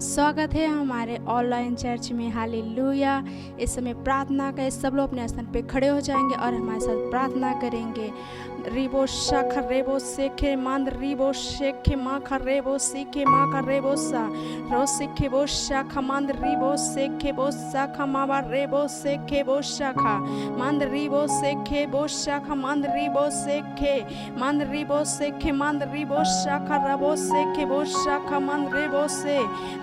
स्वागत है हमारे ऑनलाइन चर्च में। हालेलुया। इस समय प्रार्थना का सब लोग अपने स्थान पे खड़े हो जाएंगे और हमारे साथ प्रार्थना करेंगे। रिबो शाखा रेबो सेखे मांद रिबो शेखे माँ खा रेबो सीखे माँ का रेबो सा रो सीखे बो शाखा मांद रिबो सेखे बो शाखा मावा रेबो सेखे बो शाखा मांद रिबो सेखे बो शाखा मांद रिबो सेखे मांद रिबो सेखे मांद रिबो शाखा रबो सेखे बो शाखा मांद रिबो से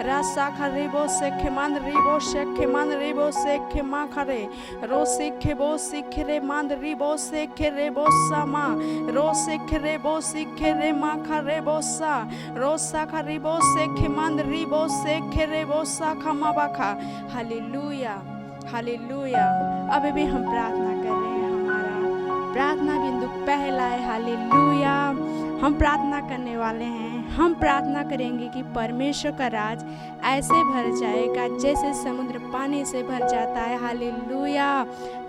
रा शाखा रिबो सेखे मांद रिबो शेखे मांद रिबो सेखे माँ खा रे रो सीखे बो सीखे रे मांद रिबो सेखे रेबो सा माँ रो सेखे रेबो सीखे रे माँ खा रेबो सा रो शाखा रिबो सेखे मांद रिबो सेखे रेबो शाखा माँ बाखा। Hallelujah hallelujah. अभी भी हम प्रार्थना कर रहे हैं। हमारा प्रार्थना बिंदु पहला है। हालेलुया। हम प्रार्थना करने वाले हैं। हम प्रार्थना करेंगे कि परमेश्वर का राज ऐसे भर जाएगा जैसे समुद्र पानी से भर जाता है। हालेलुया।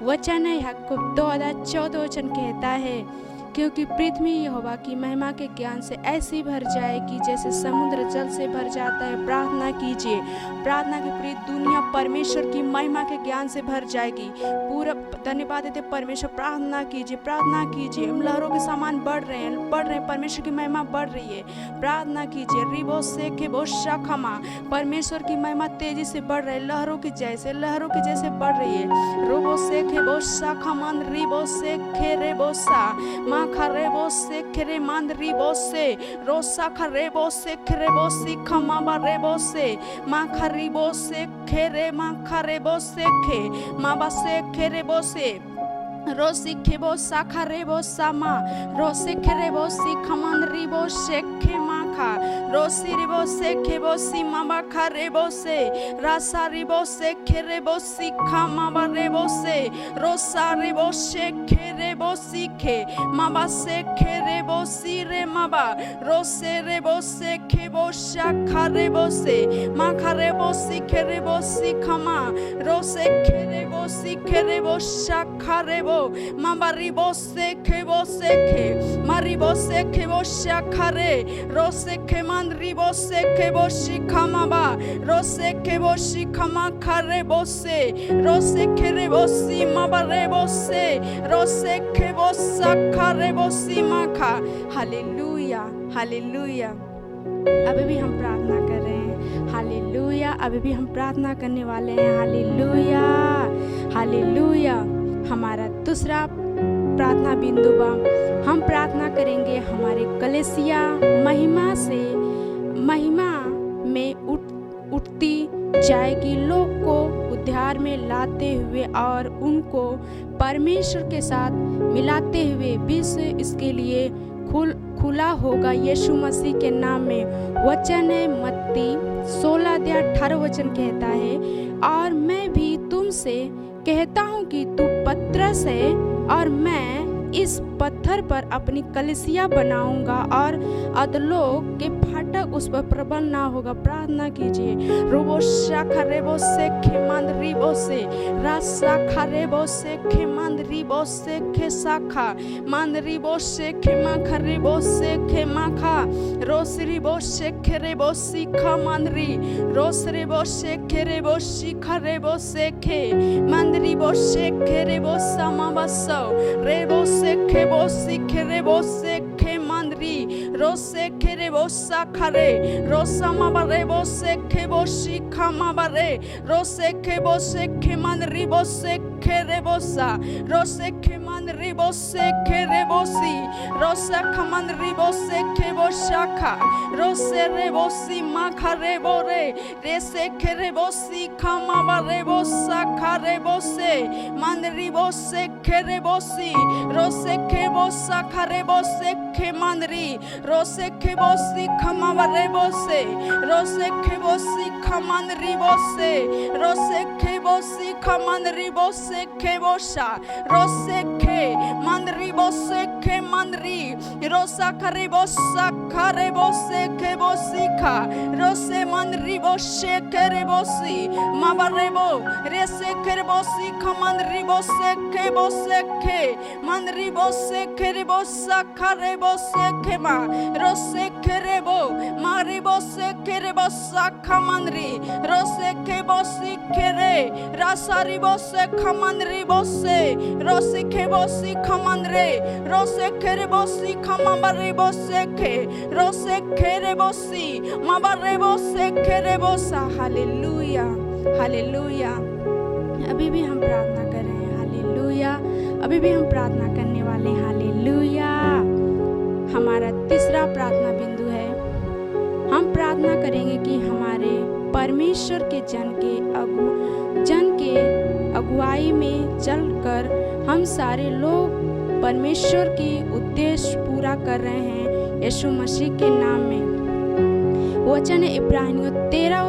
वचन है याकूब 2:14 वचन कहता है, क्योंकि पृथ्वी यहोवा की महिमा के ज्ञान से ऐसी भर जाएगी जैसे समुद्र जल से भर जाता है। प्रार्थना कीजिए। प्रार्थना की पूरी दुनिया परमेश्वर की महिमा के ज्ञान से भर जाएगी। पूरा धन्यवाद देते परमेश्वर। प्रार्थना कीजिए, प्रार्थना कीजिए। लहरों के समान बढ़ रहे हैं, परमेश्वर की महिमा बढ़ रही है। प्रार्थना कीजिए। रिबो से के बो शाखमा, परमेश्वर की महिमा तेजी से बढ़ रही है। लहरों के जैसे बढ़ रही है। रोबो से के बो शाखमान रिबो से खे रेबो सा खरेबो से खरे मांद रिबो से रोसा खरेबो से खरेबो सी खमाबा रेबो से माँ खरीबो से खेरे माँ खरेबो से खे माबा से खेरेबो से रोसी खेबो सा खरेबो सामा रोसे खरेबो सी खमान रिबो शेखे माखा रोसी रिबो से खेबो सी माबा खरेबो से रासा रिबो से खेरेबो सी खमाबा रेबो से रोसा रिबो से खेरेबो सी खे माबा से खेरेबो सी रे माबा रोसे रेबो से खेबो शाखा रेबो से मा खरेबो सी खेरेबो सी खमा रोसे खेरेबो सी खेरेबो शाखा रेबो मारिबो से खेबो से खे मारिबो से खेबो शाखा रे रोसे खे मांद्रिबो से खेबो शिखामाबा रोसे खेबो शिखामा खरेबो से रोसे खेरेबो सी माबारेबो से रोसे खेबो साखरेबो सी माखा। Hallelujah hallelujah. अभी भी हम प्रार्थना कर रहे हैं। हालेलुया। अभी भी हम प्रार्थना करने वाले हैं। Hallelujah hallelujah. हमारा दूसरा प्रार्थना बिंदु बा, हम प्रार्थना करेंगे हमारे कलीसिया महिमा में उठती जाएगी, लोग को उद्धार में लाते हुए और उनको परमेश्वर के साथ मिलाते हुए विश्व इसके लिए खुला होगा यीशु मसीह के नाम में। वचन है मत्ती 16:18 वचन कहता है, और मैं भी तुमसे कहता हूँ कि तू पतरस है और मैं इस पत्थर पर अपनी कलीसिया बनाऊंगा और अधोलोक के फाटक उस पर प्रबल ना होगा। प्रार्थना कीजिए। रोबो शाखा रेबो से खेमांद रिबो से राशा रेबो से खेमांद रिबो से खे शाखा मांद रिबो से खेमा खरिबो से खेमा खा रोस रिबो से खेरेबो सीखा मांदरी रोस रिबो से खेरेबो सीखा रेबो से खे मांदरिबो से खेरेबो समा बसो रेबो से खेबो सीखेरेबो से खे मांदरी रोसे खेरेबो साखरे रोसा माबारेबो से खेबो सीखा माबारे रोसे खेबो से खे मांदरिबो से खेरेबो सा रोसे खे मांदरिबो से खेरेबो सी रोसा खमांदरिबो से खेबो शाखा रोसे रेबो सी माखा रेबो रे रेसे खेरेबो सी खमा बारेबो साखा रेबो से मांदरिबो से खेरेबो सी रोसे खेबो साखा रेबो से खे मांदरी रोसे खेबो सी खमा बारेबो से रोसे खेबो सी खमांदरिबो से रोसे खेबो सी खमांदरिबो से खेबो शा रोसे खे मांदरिबो से खे मांदरी रोसा खरेबो सा rebose ke bosika rose man ribose ke rebosi mabarebo rese ke rebosi kaman ribose ke bose ke man ribose ke rebosa karebose ke ma rose ke rebo maribose ke rebosa kamanri rose ke bosi ke re rasa ribose kaman ribose rose ke bosi kaman re rose ke rebosi kaman ribose ke rose ke rebosi mabarrebose ke rebosa hallelujah hallelujah. अभी भी हम प्रार्थना कर रहे हैं hallelujah, अभी भी हम प्रार्थना करने वाले हैं हालेलुया। हमारा तीसरा प्रार्थना बिंदु है, हम प्रार्थना करेंगे कि हमारे परमेश्वर के जन के अगुवाई में चलकर हम सारे लोग परमेश्वर की उद्देश्य पूरा कर रहे हैं यीशु मसीह के नाम में। वचन इब्रानियों 13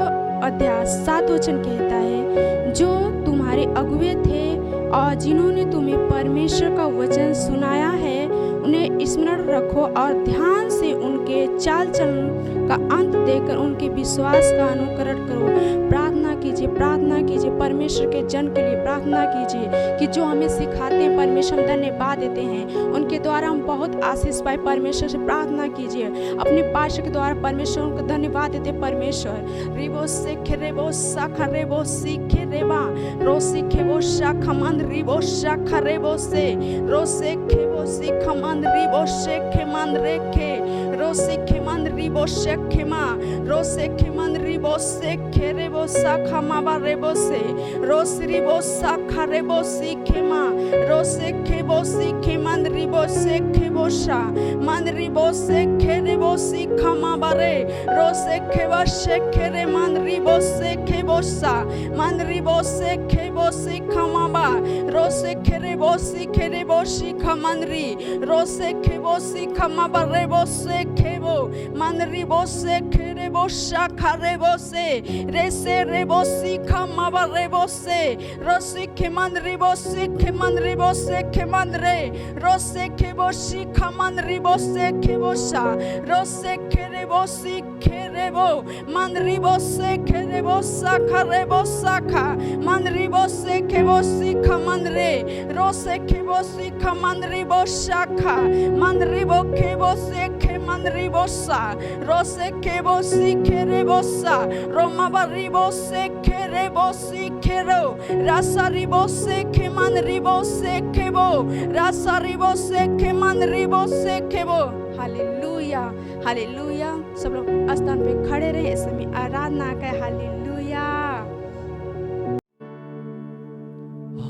अध्याय 7 वचन कहता है, जो तुम्हारे अगुवे थे और जिन्होंने तुम्हें परमेश्वर का वचन सुनाया है उन्हें स्मरण रखो और ध्यान से उनके चाल चलन का अंत देकर उनके विश्वास का अनुकरण करो। प्रार्थना कीजिए परमेश्वर के जन के लिए प्रार्थना कीजिए कि जो हमें सिखाते हैं परमेश्वर हम धन्यवाद देते हैं, उनके द्वारा हम बहुत आशीष पाए। परमेश्वर से प्रार्थना कीजिए, अपने पाश के द्वारा परमेश्वर को धन्यवाद देते। परमेश्वर रिबो से रेबो साखा रेबो सीखे रेबा रो सीखे वो शाखा मन रिबो शाखा रेबो से रो से खेबो सीखा मन रिबो शेखे मन रेखे रो सीखे मन रिबो शेखे मा रो सेखे मन रिबो सेखे रेबो साखा माबा रेबो से रो रिबो साखा रेबो सीखे मा रो सेखे बो सीखे मन रिबो सेखे बो शा मन रिबो सेखे रेबो सीखा माबा रे रो सेखे वा शेखे रे मन रिबो सेखे बो सा मन रिबो सेखे बो सीखा माबा रो सेखे रेबो सीखे रेबो सीखा मन री रो सेखे बो सीखा माबा रेबो सेखे बो मन रिबो सेखे रेबो शाखा रेबो से रे से रेबो सीखा माबा रेबो से रो सीखे मन रिबो सीखे मन रिबो सेखे मन रे रो सेखे बो सीखा मन रिबो सेखे बो सा रो सेखे रेबो सीखे रेबो मन रिबो सेखे रेबो साखा रेबो साखा मन रिबो सेखे बो सीखा मन रे रो सेखे बो सीखा मन रिबो शाखा मन रिबो खेबो सेखे मन रिबो सा रो सेखे बो सीखे रेबो सा रो माबा रिबो सेखे रेबो सीखे रो रासा रिबो सेखे मन रिबो सेखे बो रासा रिबो सेखे मन रिबो सेखे बो। Hallelujah hallelujah. सब लोग स्थान पे खड़े रहे, इस समय आराधना करें। हालेलुया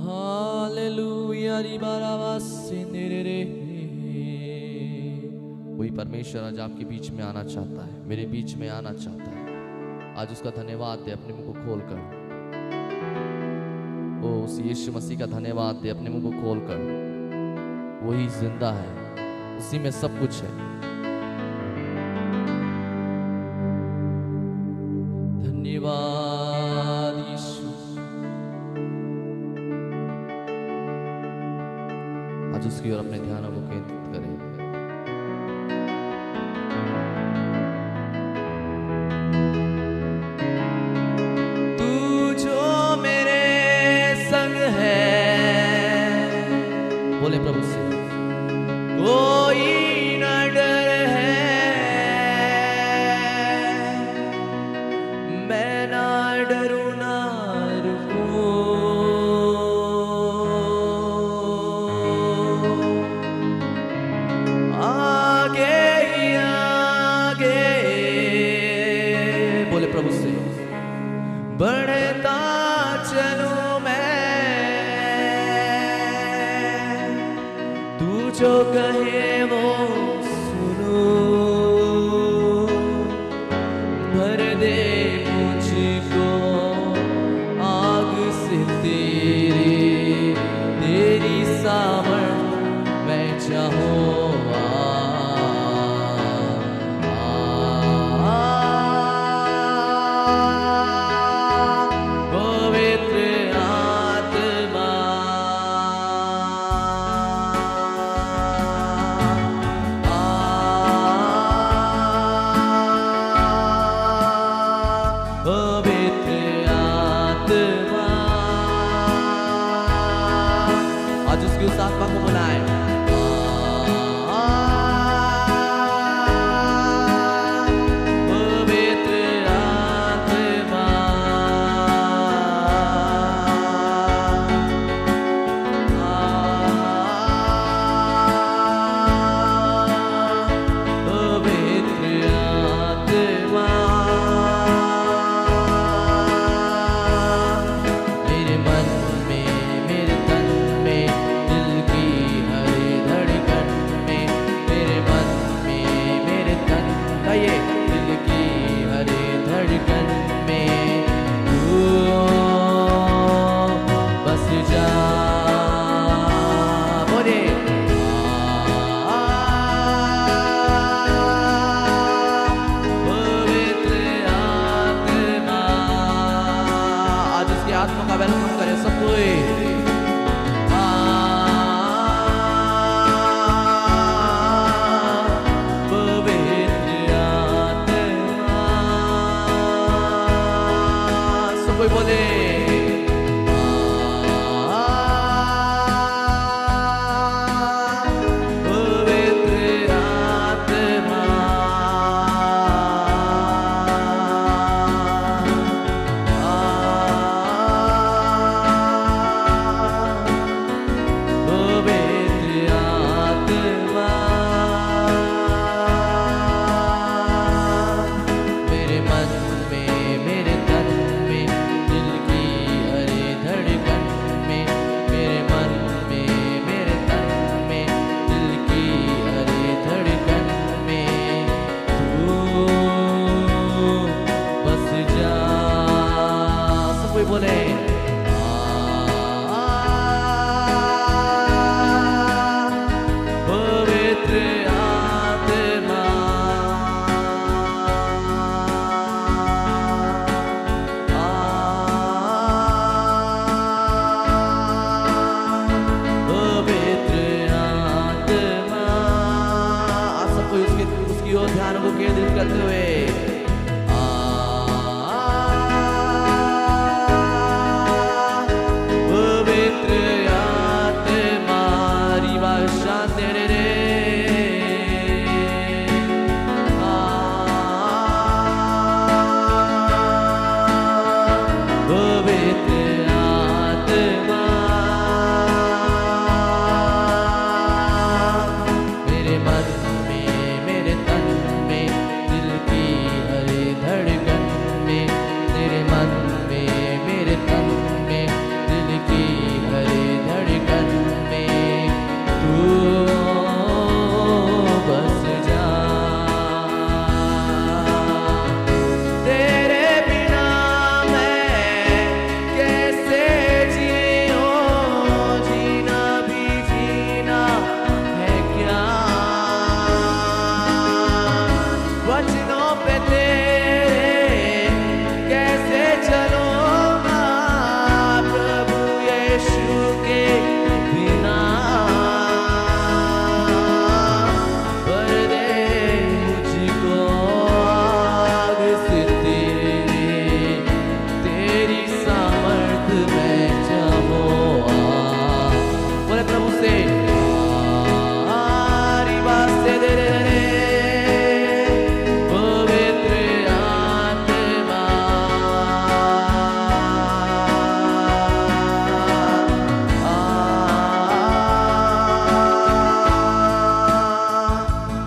हालेलुया रे। वही परमेश्वर आज आपके बीच में आना चाहता है, मेरे बीच में आना चाहता है। आज उसका धन्यवाद दे अपने मुंह को खोलकर, ओ उस यीशु मसीह का धन्यवाद दे अपने मुंह को खोलकर। वही जिंदा है, उसी में सब कुछ है। धन्यवाद यीशु। आज उसकी ओर अपने ध्यान को केंद्रित करें। तू जो मेरे संग है, बोले प्रभु से, कोई न डर है, मैं ना डरूं ना रुकूं। आगे ही आगे, बोले प्रभु से, बढ़ता चलूं मैं, तू जो कहे वो सुनूं। भर दे मुझको आग से तेरी सामर्थ मैं चाहूं। उसकी उस आत्मा को बुलाएं। पवित्र आत्मा, पवित्र आत्मा, मेरे मन में, मेरे तन में, दिल की हर धड़कन में, मेरे मन में, मेरे तन का ये दिल की हर धड़कन में तू बस जा। बोले पवित्र आत्मा, आज उसकी आत्मा का वेलकम करें सब कोई। पवित्र आत्मा, सब कोई बोले पवित्र आत्मा, पवित्र आत्मा, मेरे मन में, मेरे तन में, दिल की हर धड़कन में, मेरे मन में, मेरे तन में, दिल की हर धड़कन में तू बस जा। सब कोई बोले पवित्र आत्मा, पवित्र आत्मा। आप सबको उसकी ओर ध्यान को केंद्रित करते हुए पवित्र आत्मा, रिवा शांति रे रे, पवित्र आत्मा, मेरे मन में, मेरे तन में, दिल की हर धड़कन में, तेरे मन में, मेरे तन में, दिल की हर धड़कन में तू बस जा। तेरे बिना मैं कैसे जीऊं, जीना भी जीना है क्या, वचनों पे तेरे कैसे चलूंगा, प्रभु यीशु के बिना, पर दे मुझको आग से तेरी सामर्थ में जमोआ। बोले प्रभु से रिवा से दे रे रे, पवित्र आत्मा,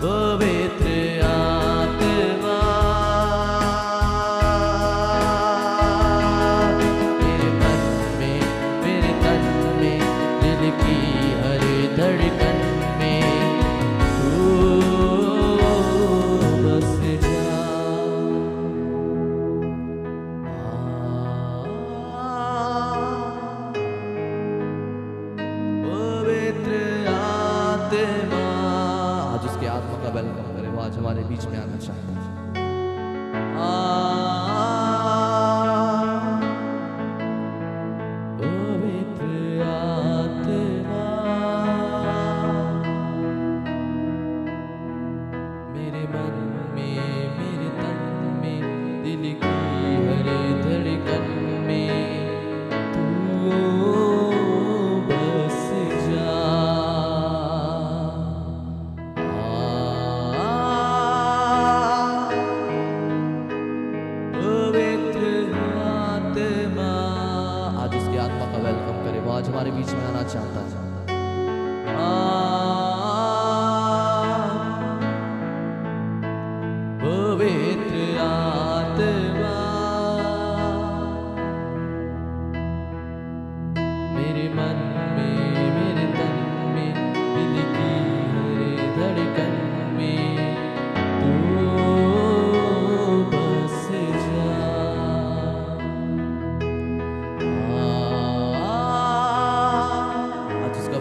पवित्र आत्मा, मेरे मन में, मेरे तन में, दिल की हर धड़कन में तू बस जा। पवित्र आत्मा, आज उसके आत्मा का वेलकम करें, वो आज हमारे बीच में आना चाहता है। पवित्र आत्मा, मेरे मन में, मेरे तन में, दिल की हर धड़कन में तू बस जा।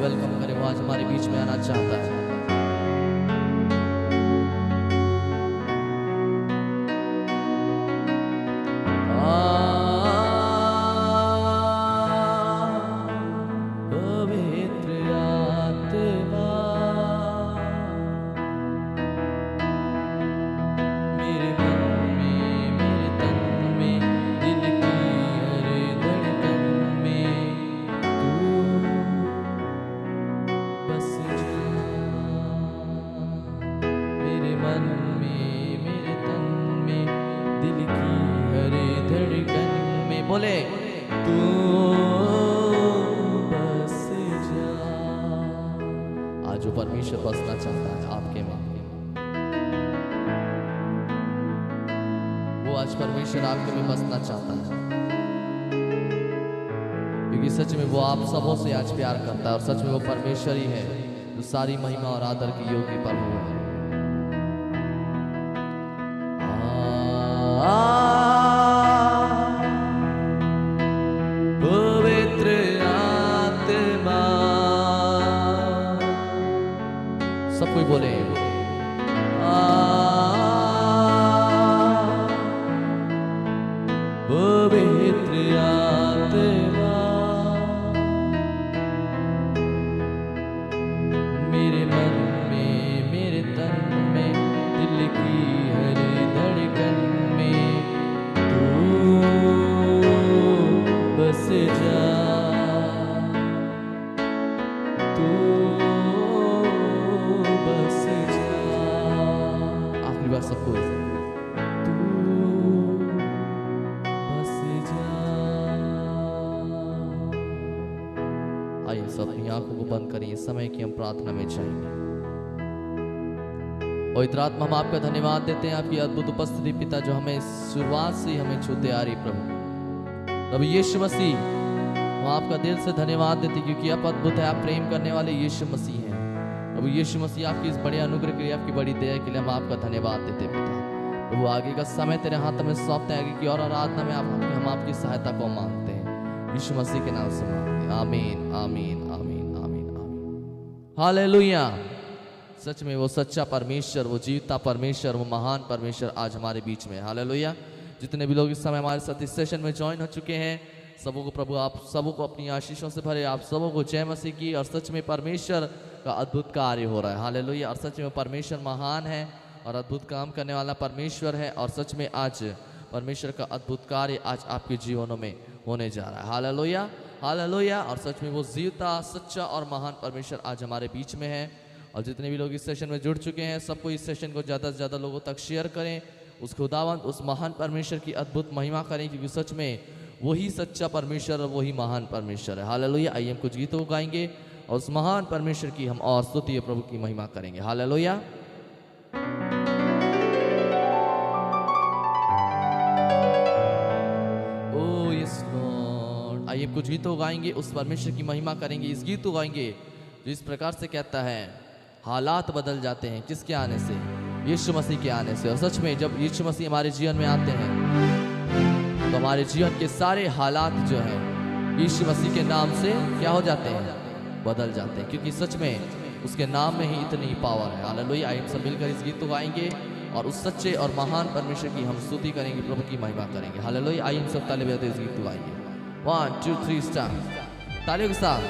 वेलकम करें, वो आज हमारे बीच में आना चाहता है। बोले तू बस जा। आज वो परमेश्वर बसना चाहता है आपके में, वो आज परमेश्वर आपके में बसना चाहता है, क्योंकि सच में वो आप सबों से आज प्यार करता है और सच में वो परमेश्वर ही है जो सारी महिमा और आदर की योग्य प्रभु है। सब कोई बोले पवित्र आत्मा मेरे मन में, मेरे तन में, दिल की हर धड़कन में तू बस जा, तू सबको तू बस जा। आइए सब अपनी आंखों को बंद करिए, इस समय की हम प्रार्थना में जाएंगे। और इधर आत्मा हम आपका धन्यवाद देते हैं, आपकी अद्भुत उपस्थिति पिता, जो हमें शुरुआत से हमें छूते आ रही प्रभु। प्रभु यीशु मसीह, हम आपका दिल से धन्यवाद देते क्योंकि आप अद्भुत है, आप प्रेम करने वाले यीशु मसीह हैं। प्रभु यीशु मसीह, आपकी इस बड़े अनुग्रह के लिए, आपकी बड़ी दया के लिए हम आपका धन्यवाद देते पिता। प्रभु आगे का समय तेरे हाथ में सौंपते हैं, आगे की और आराधना में हम आपकी सहायता को मांगते हैं, यीशु मसीह के नाम से मांगते हैं। आमीन आमीन आमीन आमीन आमीन। हालेलुया। सच में वो सच्चा परमेश्वर, वो जीवता परमेश्वर, वो महान परमेश्वर आज हमारे बीच में। हालेलुया। जितने भी लोग इस समय हमारे साथ इस सेशन में ज्वाइन हो चुके हैं, सबों को प्रभु आप सबों को अपनी आशीषों से भरे, आप सबों को जय मसीह की। और सच में परमेश्वर का अद्भुत कार्य हो रहा है। हालेलुया। और सच में परमेश्वर महान है और अद्भुत काम करने वाला परमेश्वर है। और सच में आज परमेश्वर का अद्भुत कार्य आज आपके जीवनों में होने जा रहा है। Hallelujah hallelujah. और सच में वो जीवता, सच्चा और महान परमेश्वर आज हमारे बीच में है। और जितने भी लोग इस सेशन में जुड़ चुके हैं, सबको इस सेशन को ज़्यादा से ज़्यादा लोगों तक शेयर करें, उस खुदावंत, उस महान परमेश्वर की अद्भुत महिमा करें, क्योंकि सच में वही सच्चा परमेश्वर और वही महान परमेश्वर है। हालेलुया। आइए हम कुछ गीतों को गाएंगे और उस महान परमेश्वर की हम और स्तुति प्रभु की महिमा करेंगे। हालेलुया। ओ यस लॉर्ड। आइए कुछ गीतों गाएंगे, उस परमेश्वर की महिमा करेंगे। इस गीत को गाएंगे जो इस प्रकार से कहता है, हालात बदल जाते हैं किसके आने से? यीशु मसीह के आने से। और सच में जब यीशु मसीह हमारे जीवन में आते हैं तो हमारे जीवन के सारे हालात जो हैं यीशु मसीह के नाम से क्या हो जाते हैं? बदल जाते हैं, क्योंकि सच में उसके नाम में ही इतनी पावर है। हालेलुया। आइए हम सब मिलकर इस गीत को गाएंगे और उस सच्चे और महान परमेश्वर की हम स्तुति करेंगे, प्रभु की महिमा करेंगे। हालेलुया। आइए हम सब ताली बजाते इस गीत को गाएंगे। 1 2 3 स्टार्ट। तालियों के साथ।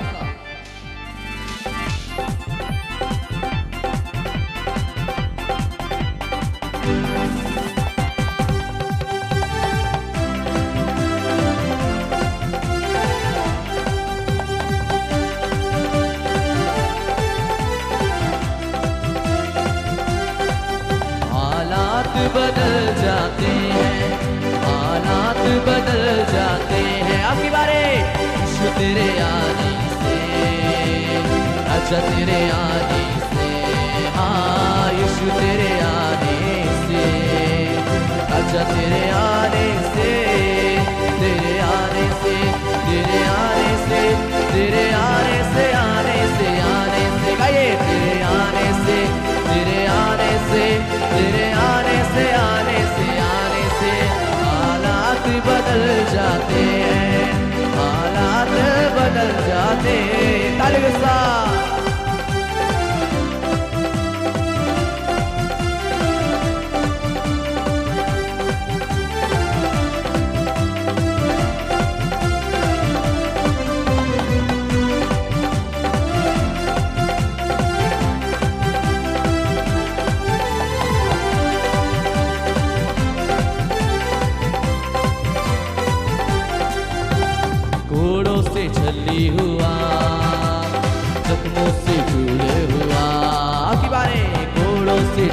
बदल जाते हैं, हालात बदल जाते हैं। आपकी बारे यीशु तेरे आने से, अच्छा तेरे आने से, हाँ यीशु तेरे आने से, अच्छा तेरे आने से, तेरे आने से, तेरे आने से, तेरे आने से, आने से, आने से, गाइए तेरे आने से, तेरे आने से, तेरे आने से, आने से, आने से हालात बदल जाते हैं, हालात बदल जाते हैं। ताली के साथ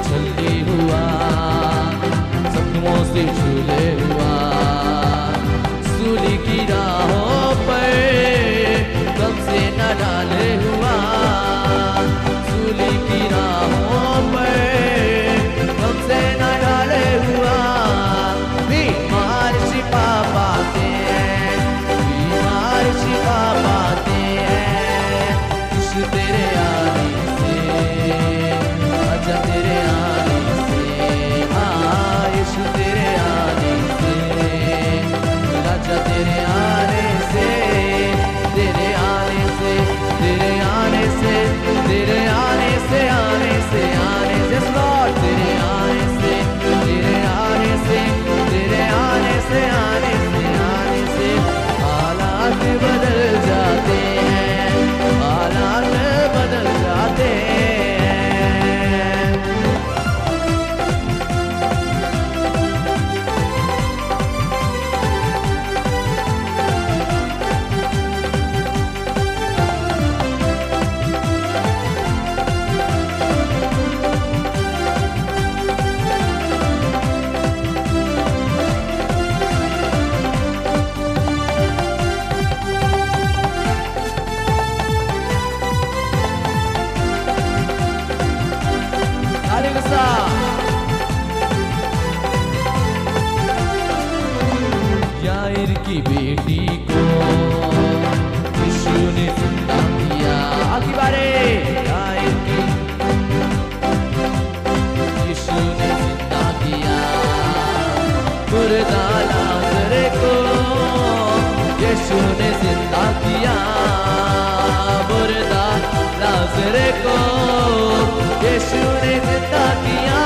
छल्ली हुआ, जख्मों से झूले हुआ, सूली की राहों पर गम से न डाले हुआ, सूली की राहों पर गम से न डाले हुआ। बीमार शिफा पाते हैं, बीमार शिफा पाते हैं, यीशु तेरे आने से, आजा तेरे आने से, हाँ यीशु तेरे आने से, आजा तेरे आने से, तेरे आने से, तेरे आने से, तेरे आने से, आने से, आने से, लॉर्ड तेरे आने से, तेरे आने से, तेरे आने से, आने से, आने से, हालात बदल जाते हैं, हालात बदल जाते हैं। याईर की बेटी को यीशु ने जिंदा किया। आखिरी बारे याईर की यीशु ने जिंदा किया। मुर्दा लाजर को यीशु ने जिंदा किया। मुर्दा लाजर को यीशु ने जिंदा किया।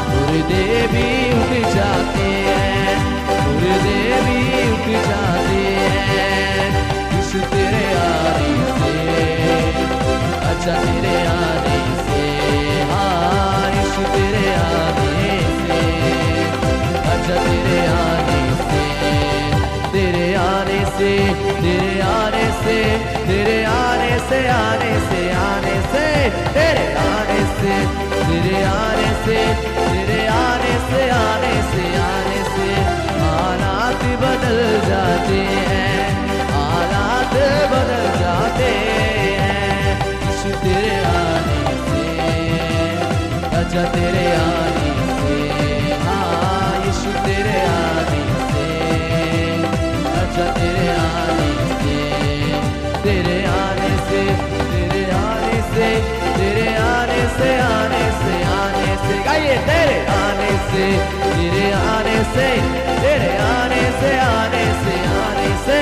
मुर्दे भी उठ जाते हैं, मुर्दे भी उठ जाते हैं, यीशु तेरे आने से, अच्छा तेरे आने से, हाँ यीशु तेरे आने से, अच्छा तेरे आने से, तेरे आने से, तेरे आने से, तेरे आने से, आने से, आने से, तेरे आने से, तेरे आने से, तेरे आने से, आने से, आने से, हालात बदल जाते हैं, हालात बदल जाते हैं, यीशु तेरे आने से, अच्छा तेरे आने से, हाँ यीशु तेरे आने से, अच्छा तेरे आने से, तेरे आने से, तेरे आने से, तेरे आने से, आने से, आने से, गाइए तेरे आने से, तेरे आने से, तेरे आने से, आने से, आने से,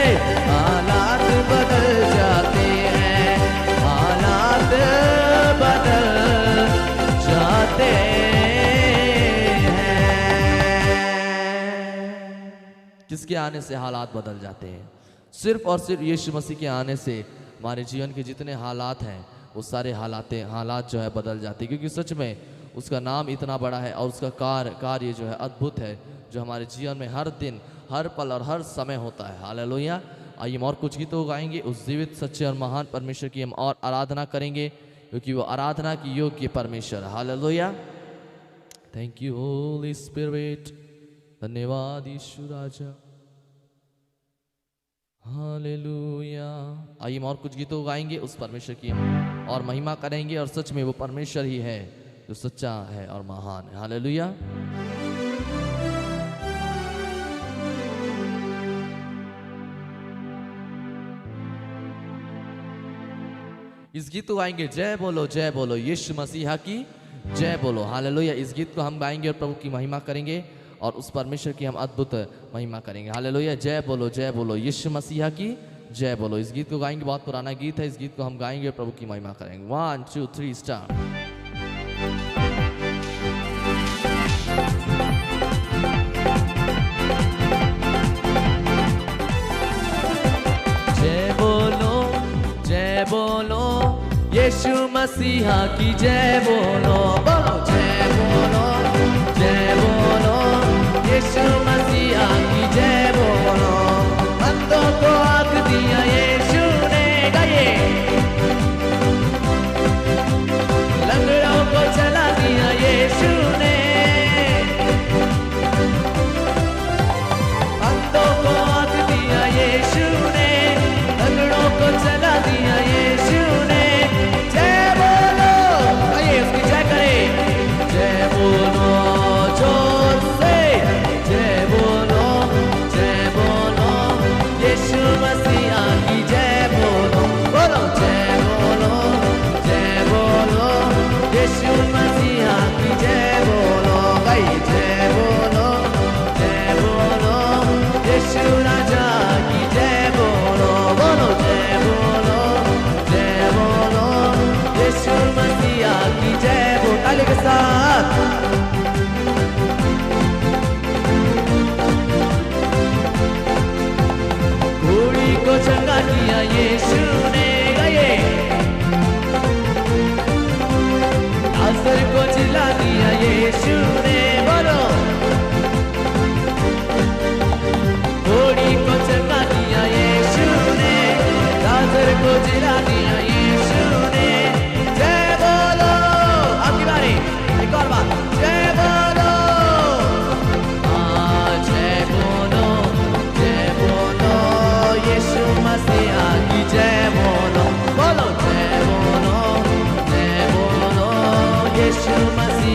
हालात बदल जाते हैं, हालात बदल जाते हैं। किसके आने से हालात बदल जाते हैं? सिर्फ और सिर्फ यीशु मसीह के आने से हमारे जीवन के जितने हालात हैं वो सारे हालात जो है बदल जाते हैं, क्योंकि सच में उसका नाम इतना बड़ा है और उसका कार्य जो है अद्भुत है, जो हमारे जीवन में हर दिन, हर पल और हर समय होता है। हालेलुया। आइए हम और कुछ गीतों गाएंगे, उस जीवित सच्चे और महान परमेश्वर की हम और आराधना करेंगे, क्योंकि वो आराधना की योग्य परमेश्वर। Hallelujah. Thank you Holi spirit. धन्यवाद यीशु राजा। हालेलुया। आइए हम और कुछ गीतों गाएंगे, उस परमेश्वर की हम और महिमा करेंगे, और सच में वो परमेश्वर ही है जो सच्चा है और महान है। हालेलुया। इस गीत को गाएंगे, जय बोलो यीशु मसीहा की जय बोलो। हालेलुया। इस गीत को हम गाएंगे और प्रभु की महिमा करेंगे और उस परमेश्वर की हम अद्भुत महिमा करेंगे। हालेलुया। जय बोलो यीशु मसीहा की जय बोलो। इस गीत को गाएंगे, बहुत पुराना गीत है, इस गीत को हम गाएंगे और प्रभु की महिमा करेंगे। 1 2 3 स्टार्ट। जय बोलो यीशु मसीहा की जय बोलो। बोलो जय बोलो यीशु मसीहा की जय बोलो। अंधों को आँख दिया यीशु ने, गाइए। लंगड़ों को चला दिया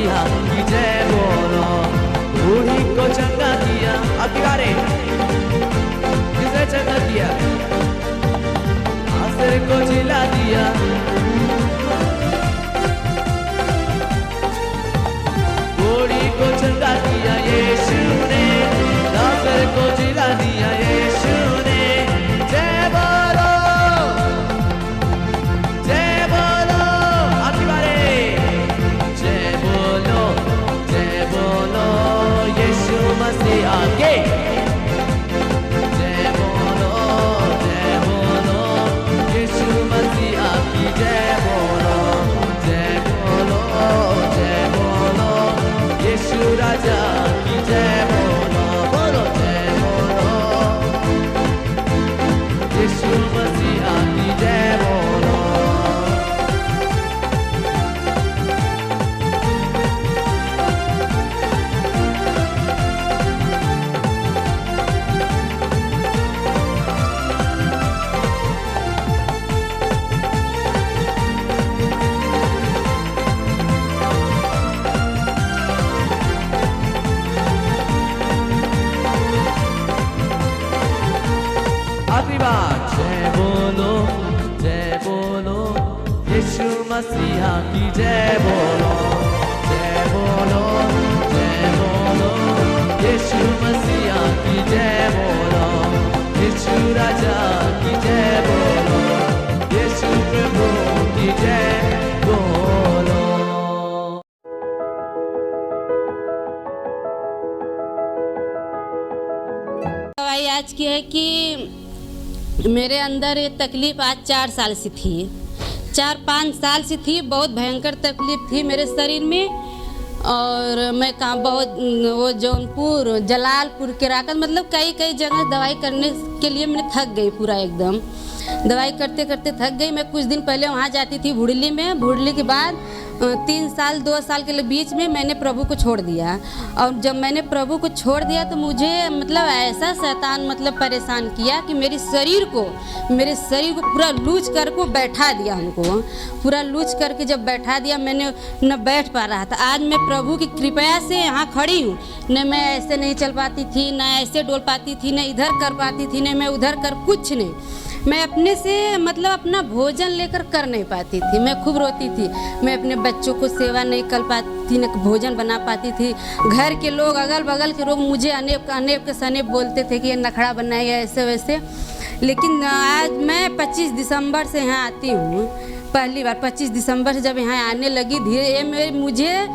मसीहा की जय बोलो। बूढ़ी को चंगा किया, अब की बारी किसने चंगा किया? आसर को जिला दिया, बूढ़ी को चंगा किया यीशु ने, आसर को जिला दिया यीशु ने। जय बोलो, जय बोलो, अब की बारी जय बोलो, जय बोलो यीशु मसीहा के। जय बोलो, जय बोलो यीशु मसीहा की जय बोलो। जय बोलो, जय बोलो यीशु राजा की जय बोलो। बोलो जय बोलो यीशु मसीहा की जय बोलो। आखिरी बार जय बोलो, जय बोलो यीशु मसीहा की जय बोलो। जय बोलो, जय बोलो यीशु मसीहा की जय बोलो। यीशु राजा की जय बोलो, यीशु प्रभु की जय बोलो। दवाई आज की है कि मेरे अंदर ये तकलीफ आज 4 साल से थी, 4-5 साल से थी। बहुत भयंकर तकलीफ थी मेरे शरीर में। और मैं कहाँ बहुत वो जौनपुर, जलालपुर, केराकत, मतलब कई कई जगह दवाई करने के लिए मैं थक गई पूरा एकदम। दवाई करते करते थक गई। मैं कुछ दिन पहले वहाँ जाती थी भुड़ली में। भुड़ली के बाद 3 साल 2 साल के बीच में मैंने प्रभु को छोड़ दिया। और जब मैंने प्रभु को छोड़ दिया तो मुझे मतलब ऐसा शैतान मतलब परेशान किया कि मेरे शरीर को पूरा लूज कर को बैठा दिया। हमको पूरा लूज करके जब बैठा दिया मैंने न बैठ पा रहा था। आज मैं प्रभु की कृपया से यहाँ खड़ी हूँ। न मैं ऐसे नहीं चल पाती थी, न ऐसे डोल पाती थी, न इधर कर पाती थी, न मैं उधर कर कुछ नहीं। मैं अपने से मतलब अपना भोजन लेकर कर नहीं पाती थी। मैं खूब रोती थी। मैं अपने बच्चों को सेवा नहीं कर पाती थी, न भोजन बना पाती थी। घर के लोग, अगल बगल के लोग मुझे अनेक के सनेप बोलते थे कि ये नखड़ा बनाएगा ऐसे वैसे। लेकिन आज मैं 25 दिसंबर से यहाँ आती हूँ। पहली बार 25 दिसंबर से जब यहाँ आने लगी धीरे, मुझे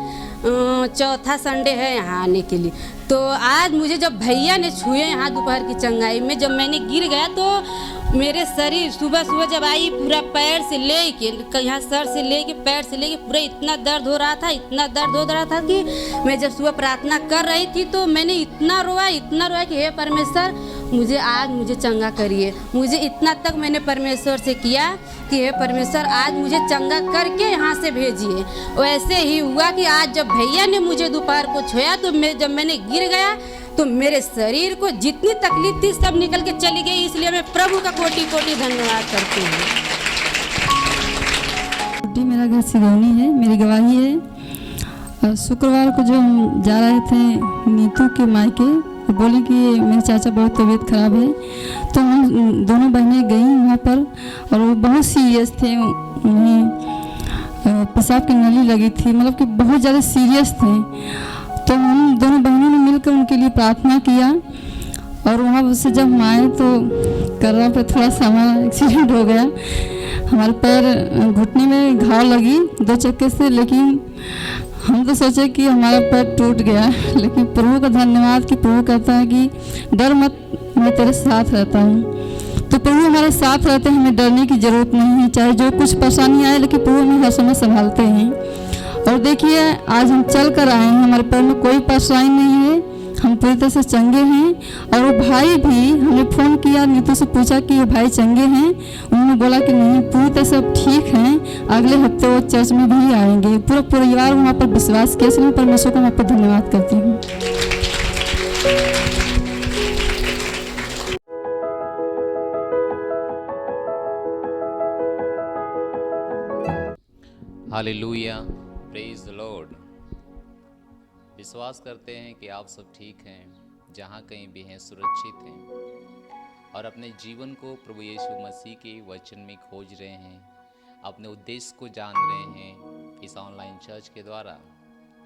4था संडे है यहाँ आने के लिए। तो आज मुझे जब भैया ने छुए यहाँ दोपहर की चंगाई में, जब मैंने गिर गया तो मेरे शरीर सुबह जब आई पूरा पैर से ले के, यहाँ सर से ले के पैर से ले के पूरा इतना दर्द हो रहा था, इतना दर्द हो रहा था कि मैं जब सुबह प्रार्थना कर रही थी तो मैंने इतना रोया कि हे परमेश्वर मुझे चंगा करिए। मुझे इतना तक मैंने परमेश्वर से किया कि हे परमेश्वर आज मुझे चंगा करके यहाँ से भेजिए। वैसे ही हुआ कि आज जब भैया ने मुझे दोपहर को छुआ तो जब मैंने गिर गया तो मेरे शरीर को जितनी तकलीफ थी सब निकल के चली गई। इसलिए मैं प्रभु का कोटि कोटि धन्यवाद करती हूँ। मेरा घर सिगौनी है, मेरी गवाही है। और शुक्रवार को जो हम जा रहे थे नीतू के मायके, वो बोले कि मेरे चाचा बहुत तबीयत खराब है। तो हम दोनों बहनें गई वहाँ पर और वो बहुत सीरियस थे। उन्हें पेशाब की नली लगी थी, मतलब कि बहुत ज़्यादा सीरियस थे। तो हम दोनों बहनों ने मिलकर उनके लिए प्रार्थना किया। और वहाँ से जब हम आए तो कर्रा पे थोड़ा सा हमारा एक्सीडेंट हो गया। हमारे पैर घुटने में घाव लगी 2 चक्के से, लेकिन हम तो सोचे कि हमारा पैर टूट गया। लेकिन प्रभु का धन्यवाद कि प्रभु कहता है कि डर मत, मैं तेरे साथ रहता हूँ। तो प्रभु हमारे साथ रहते हैं, हमें डरने की ज़रूरत नहीं है। चाहे जो कुछ परेशानी आए, लेकिन प्रभु हमें हर समय संभालते हैं। और देखिए आज हम चल कर आए हैं, हमारे पैर में कोई परेशानी नहीं है, हम पूरी तरह से चंगे हैं। और वो भाई भी, हमने फ़ोन किया, नीतू से पूछा कि ये भाई चंगे हैं। उन्होंने बोला कि नहीं, पूरी तरह से ठीक हैं, अगले हफ्ते वो चर्च में भी आएंगे। पूरा परिवार वहाँ पर विश्वास किया। इसलिए परमेश्वर को वहाँ पर धन्यवाद करती हूँ। Hallelujah, praise the Lord. विश्वास करते हैं कि आप सब ठीक हैं, जहाँ कहीं भी हैं सुरक्षित हैं और अपने जीवन को प्रभु यीशु मसीह के वचन में खोज रहे हैं, अपने उद्देश्य को जान रहे हैं इस ऑनलाइन चर्च के द्वारा।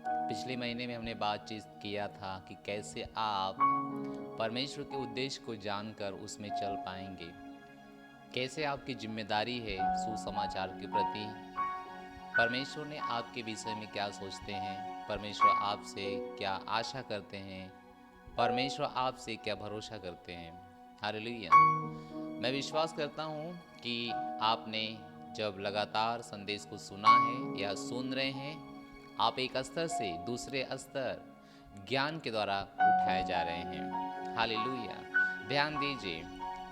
पिछले महीने में हमने बातचीत किया था कि कैसे आप परमेश्वर के उद्देश्य को जानकर उसमें चल पाएंगे, कैसे आपकी जिम्मेदारी है सुसमाचार के प्रति, परमेश्वर ने आपके विषय में क्या सोचते हैं, परमेश्वर आपसे क्या आशा करते हैं, परमेश्वर आपसे क्या भरोसा करते हैं। हालेलुया। मैं विश्वास करता हूँ कि आपने जब लगातार संदेश को सुना है या सुन रहे हैं, आप एक स्तर से दूसरे स्तर ज्ञान के द्वारा उठाए जा रहे हैं। हालेलुया। ध्यान दीजिए,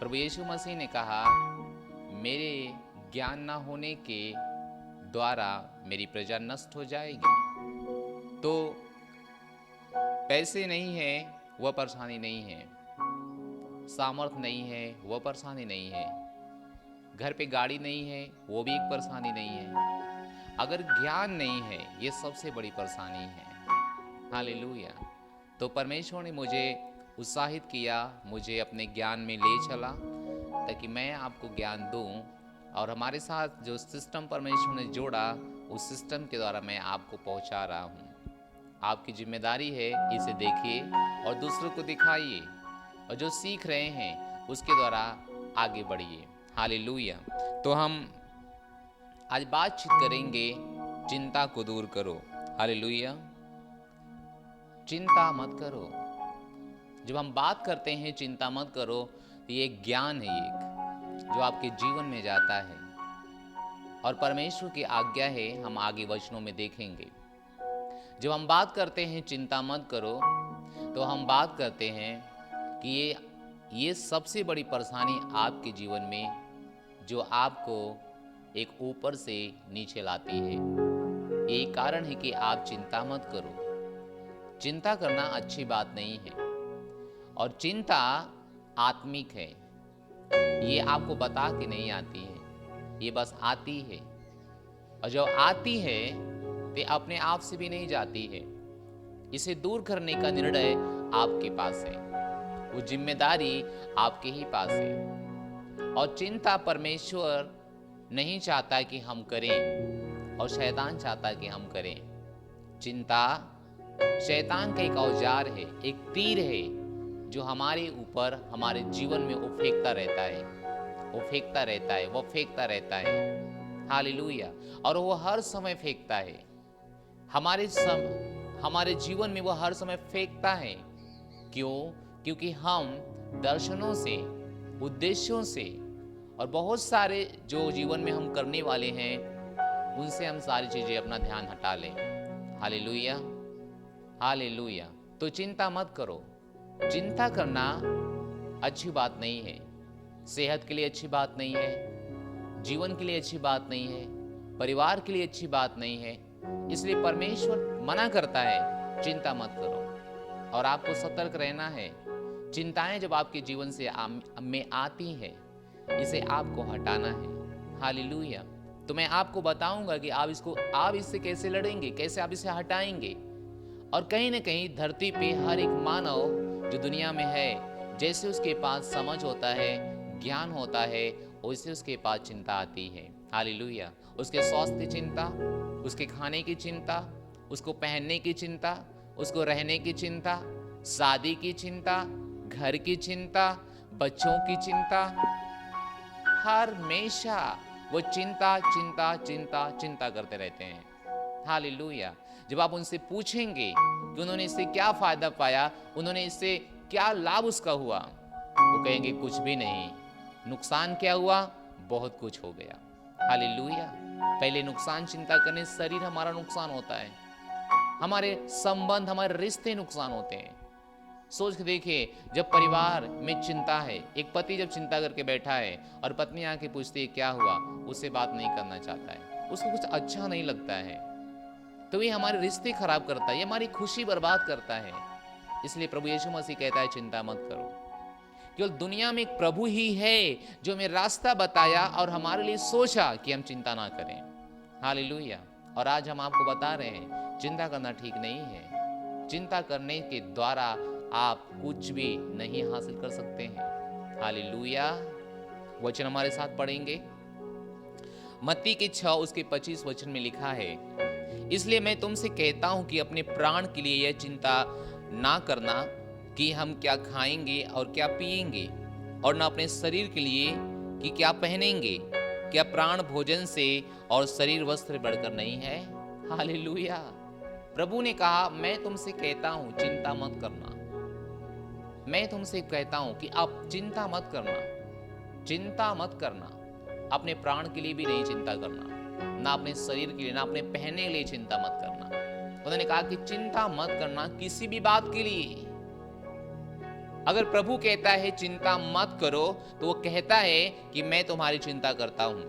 प्रभु यीशु मसीह ने कहा, मेरे ज्ञान न होने के द्वारा मेरी प्रजा नष्ट हो जाएगी। तो पैसे नहीं है वह परेशानी नहीं है, सामर्थ्य नहीं है वह परेशानी नहीं है, घर पे गाड़ी नहीं है वो भी एक परेशानी नहीं है, अगर ज्ञान नहीं है ये सबसे बड़ी परेशानी है। हालेलुया। तो परमेश्वर ने मुझे उत्साहित किया, मुझे अपने ज्ञान में ले चला ताकि मैं आपको ज्ञान दूं, और हमारे साथ जो सिस्टम परमेश्वर ने जोड़ा उस सिस्टम के द्वारा मैं आपको पहुंचा रहा हूं। आपकी जिम्मेदारी है इसे देखिए और दूसरों को दिखाइए, और जो सीख रहे हैं उसके द्वारा आगे बढ़िए। हालेलुया। तो हम आज बातचीत करेंगे, चिंता को दूर करो। हालेलुया। चिंता मत करो। जब हम बात करते हैं चिंता मत करो, तो ये ज्ञान है एक जो आपके जीवन में जाता है, और परमेश्वर की आज्ञा है, हम आगे वचनों में देखेंगे। जब हम बात करते हैं चिंता मत करो, तो हम बात करते हैं कि ये सबसे बड़ी परेशानी आपके जीवन में जो आपको एक ऊपर से नीचे लाती है। यही कारण है कि आप चिंता मत करो। चिंता करना अच्छी बात नहीं है, और चिंता आत्मिक है। ये आपको बता के नहीं आती है, ये बस आती है, और जब आती है तो अपने आप से भी नहीं जाती है। इसे दूर करने का निर्णय आपके पास है, वो जिम्मेदारी आपके ही पास है। और चिंता परमेश्वर नहीं चाहता कि हम करें, और शैतान चाहता कि हम करें। चिंता शैतान का एक औजार है, एक तीर है जो हमारे ऊपर, हमारे जीवन में वो फेंकता रहता है, वो फेंकता रहता है, वो फेंकता रहता है। हालेलुया। और वो हर समय फेंकता है, हमारे जीवन में वो हर समय फेंकता है। क्यों? क्योंकि हम दर्शनों से, उद्देश्यों से, और बहुत सारे जो जीवन में हम करने वाले हैं उनसे हम सारी चीजें अपना ध्यान हटा लें। हालेलुया। हालेलुया। तो चिंता मत करो। चिंता करना अच्छी बात नहीं है, सेहत के लिए अच्छी बात नहीं है, जीवन के लिए अच्छी बात नहीं है, परिवार के लिए अच्छी बात नहीं है। इसलिए परमेश्वर मना करता है, चिंता मत करो। और आपको सतर्क रहना है। चिंताएं जब आपके जीवन से में आती है, इसे आपको हटाना है। हालेलुया। तो मैं आपको बताऊंगा कि आप इससे कैसे लड़ेंगे, कैसे आप इसे हटाएंगे। और कहीं ना कहीं धरती पे हर एक मानव जो दुनिया में है, जैसे उसके पास समझ होता है, ज्ञान होता है, वैसे उसके पास चिंता आती है। हालेलुया। उसके स्वास्थ्य की चिंता, उसके खाने की चिंता, उसको पहनने की चिंता, उसको रहने की चिंता, शादी की चिंता, घर की चिंता, बच्चों की चिंता, हर हमेशा वो चिंता चिंता चिंता चिंता करते रहते हैं। हालेलुया। जब आप उनसे पूछेंगे कि उन्होंने इससे क्या फायदा पाया, उन्होंने इससे क्या लाभ उसका हुआ, वो कहेंगे कुछ भी नहीं। नुकसान क्या हुआ? बहुत कुछ हो गया। हालेलुया। पहले नुकसान चिंता करने शरीर हमारा नुकसान होता है, हमारे संबंध, हमारे रिश्ते नुकसान होते हैं। सोच के देखिए, जब परिवार में चिंता है, एक पति जब चिंता करके बैठा है और पत्नी आके पूछती है क्या हुआ, उससे बात नहीं करना चाहता है, उसको कुछ अच्छा नहीं लगता है, तो ये हमारे रिश्ते खराब करता है, ये हमारी खुशी बर्बाद करता है। इसलिए प्रभु यीशु मसीह कहता है चिंता मत करो। केवल दुनिया में एक प्रभु ही है जो हमें रास्ता बताया और हमारे लिए सोचा कि हम चिंता ना करें। हालेलुया। और आज हम आपको बता रहे हैं चिंता करना ठीक नहीं है। चिंता करने के द्वारा आप कुछ भी नहीं हासिल कर सकते हैं। हालेलुया। वचन हमारे साथ पढ़ेंगे। मत्ती के 6 उसके 25 वचन में लिखा है, इसलिए मैं तुमसे कहता हूं कि अपने प्राण के लिए यह चिंता ना करना कि हम क्या खाएंगे और क्या पिएंगे, और न अपने शरीर के लिए कि क्या पहनेंगे। क्या प्राण भोजन से और शरीर वस्त्र बढ़कर नहीं है। हालेलुया। प्रभु ने कहा, मैं तुमसे कहता हूं चिंता मत करना। मैं तुमसे कहता हूं कि आप चिंता मत करना, चिंता मत करना। अपने प्राण के लिए भी नहीं चिंता करना, ना अपने शरीर के लिए, ना अपने पहनने के लिए चिंता मत करना। उन्होंने कहा कि चिंता मत करना किसी भी बात के लिए। अगर प्रभु कहता है चिंता मत करो, तो वो कहता है कि मैं तुम्हारी चिंता करता हूं।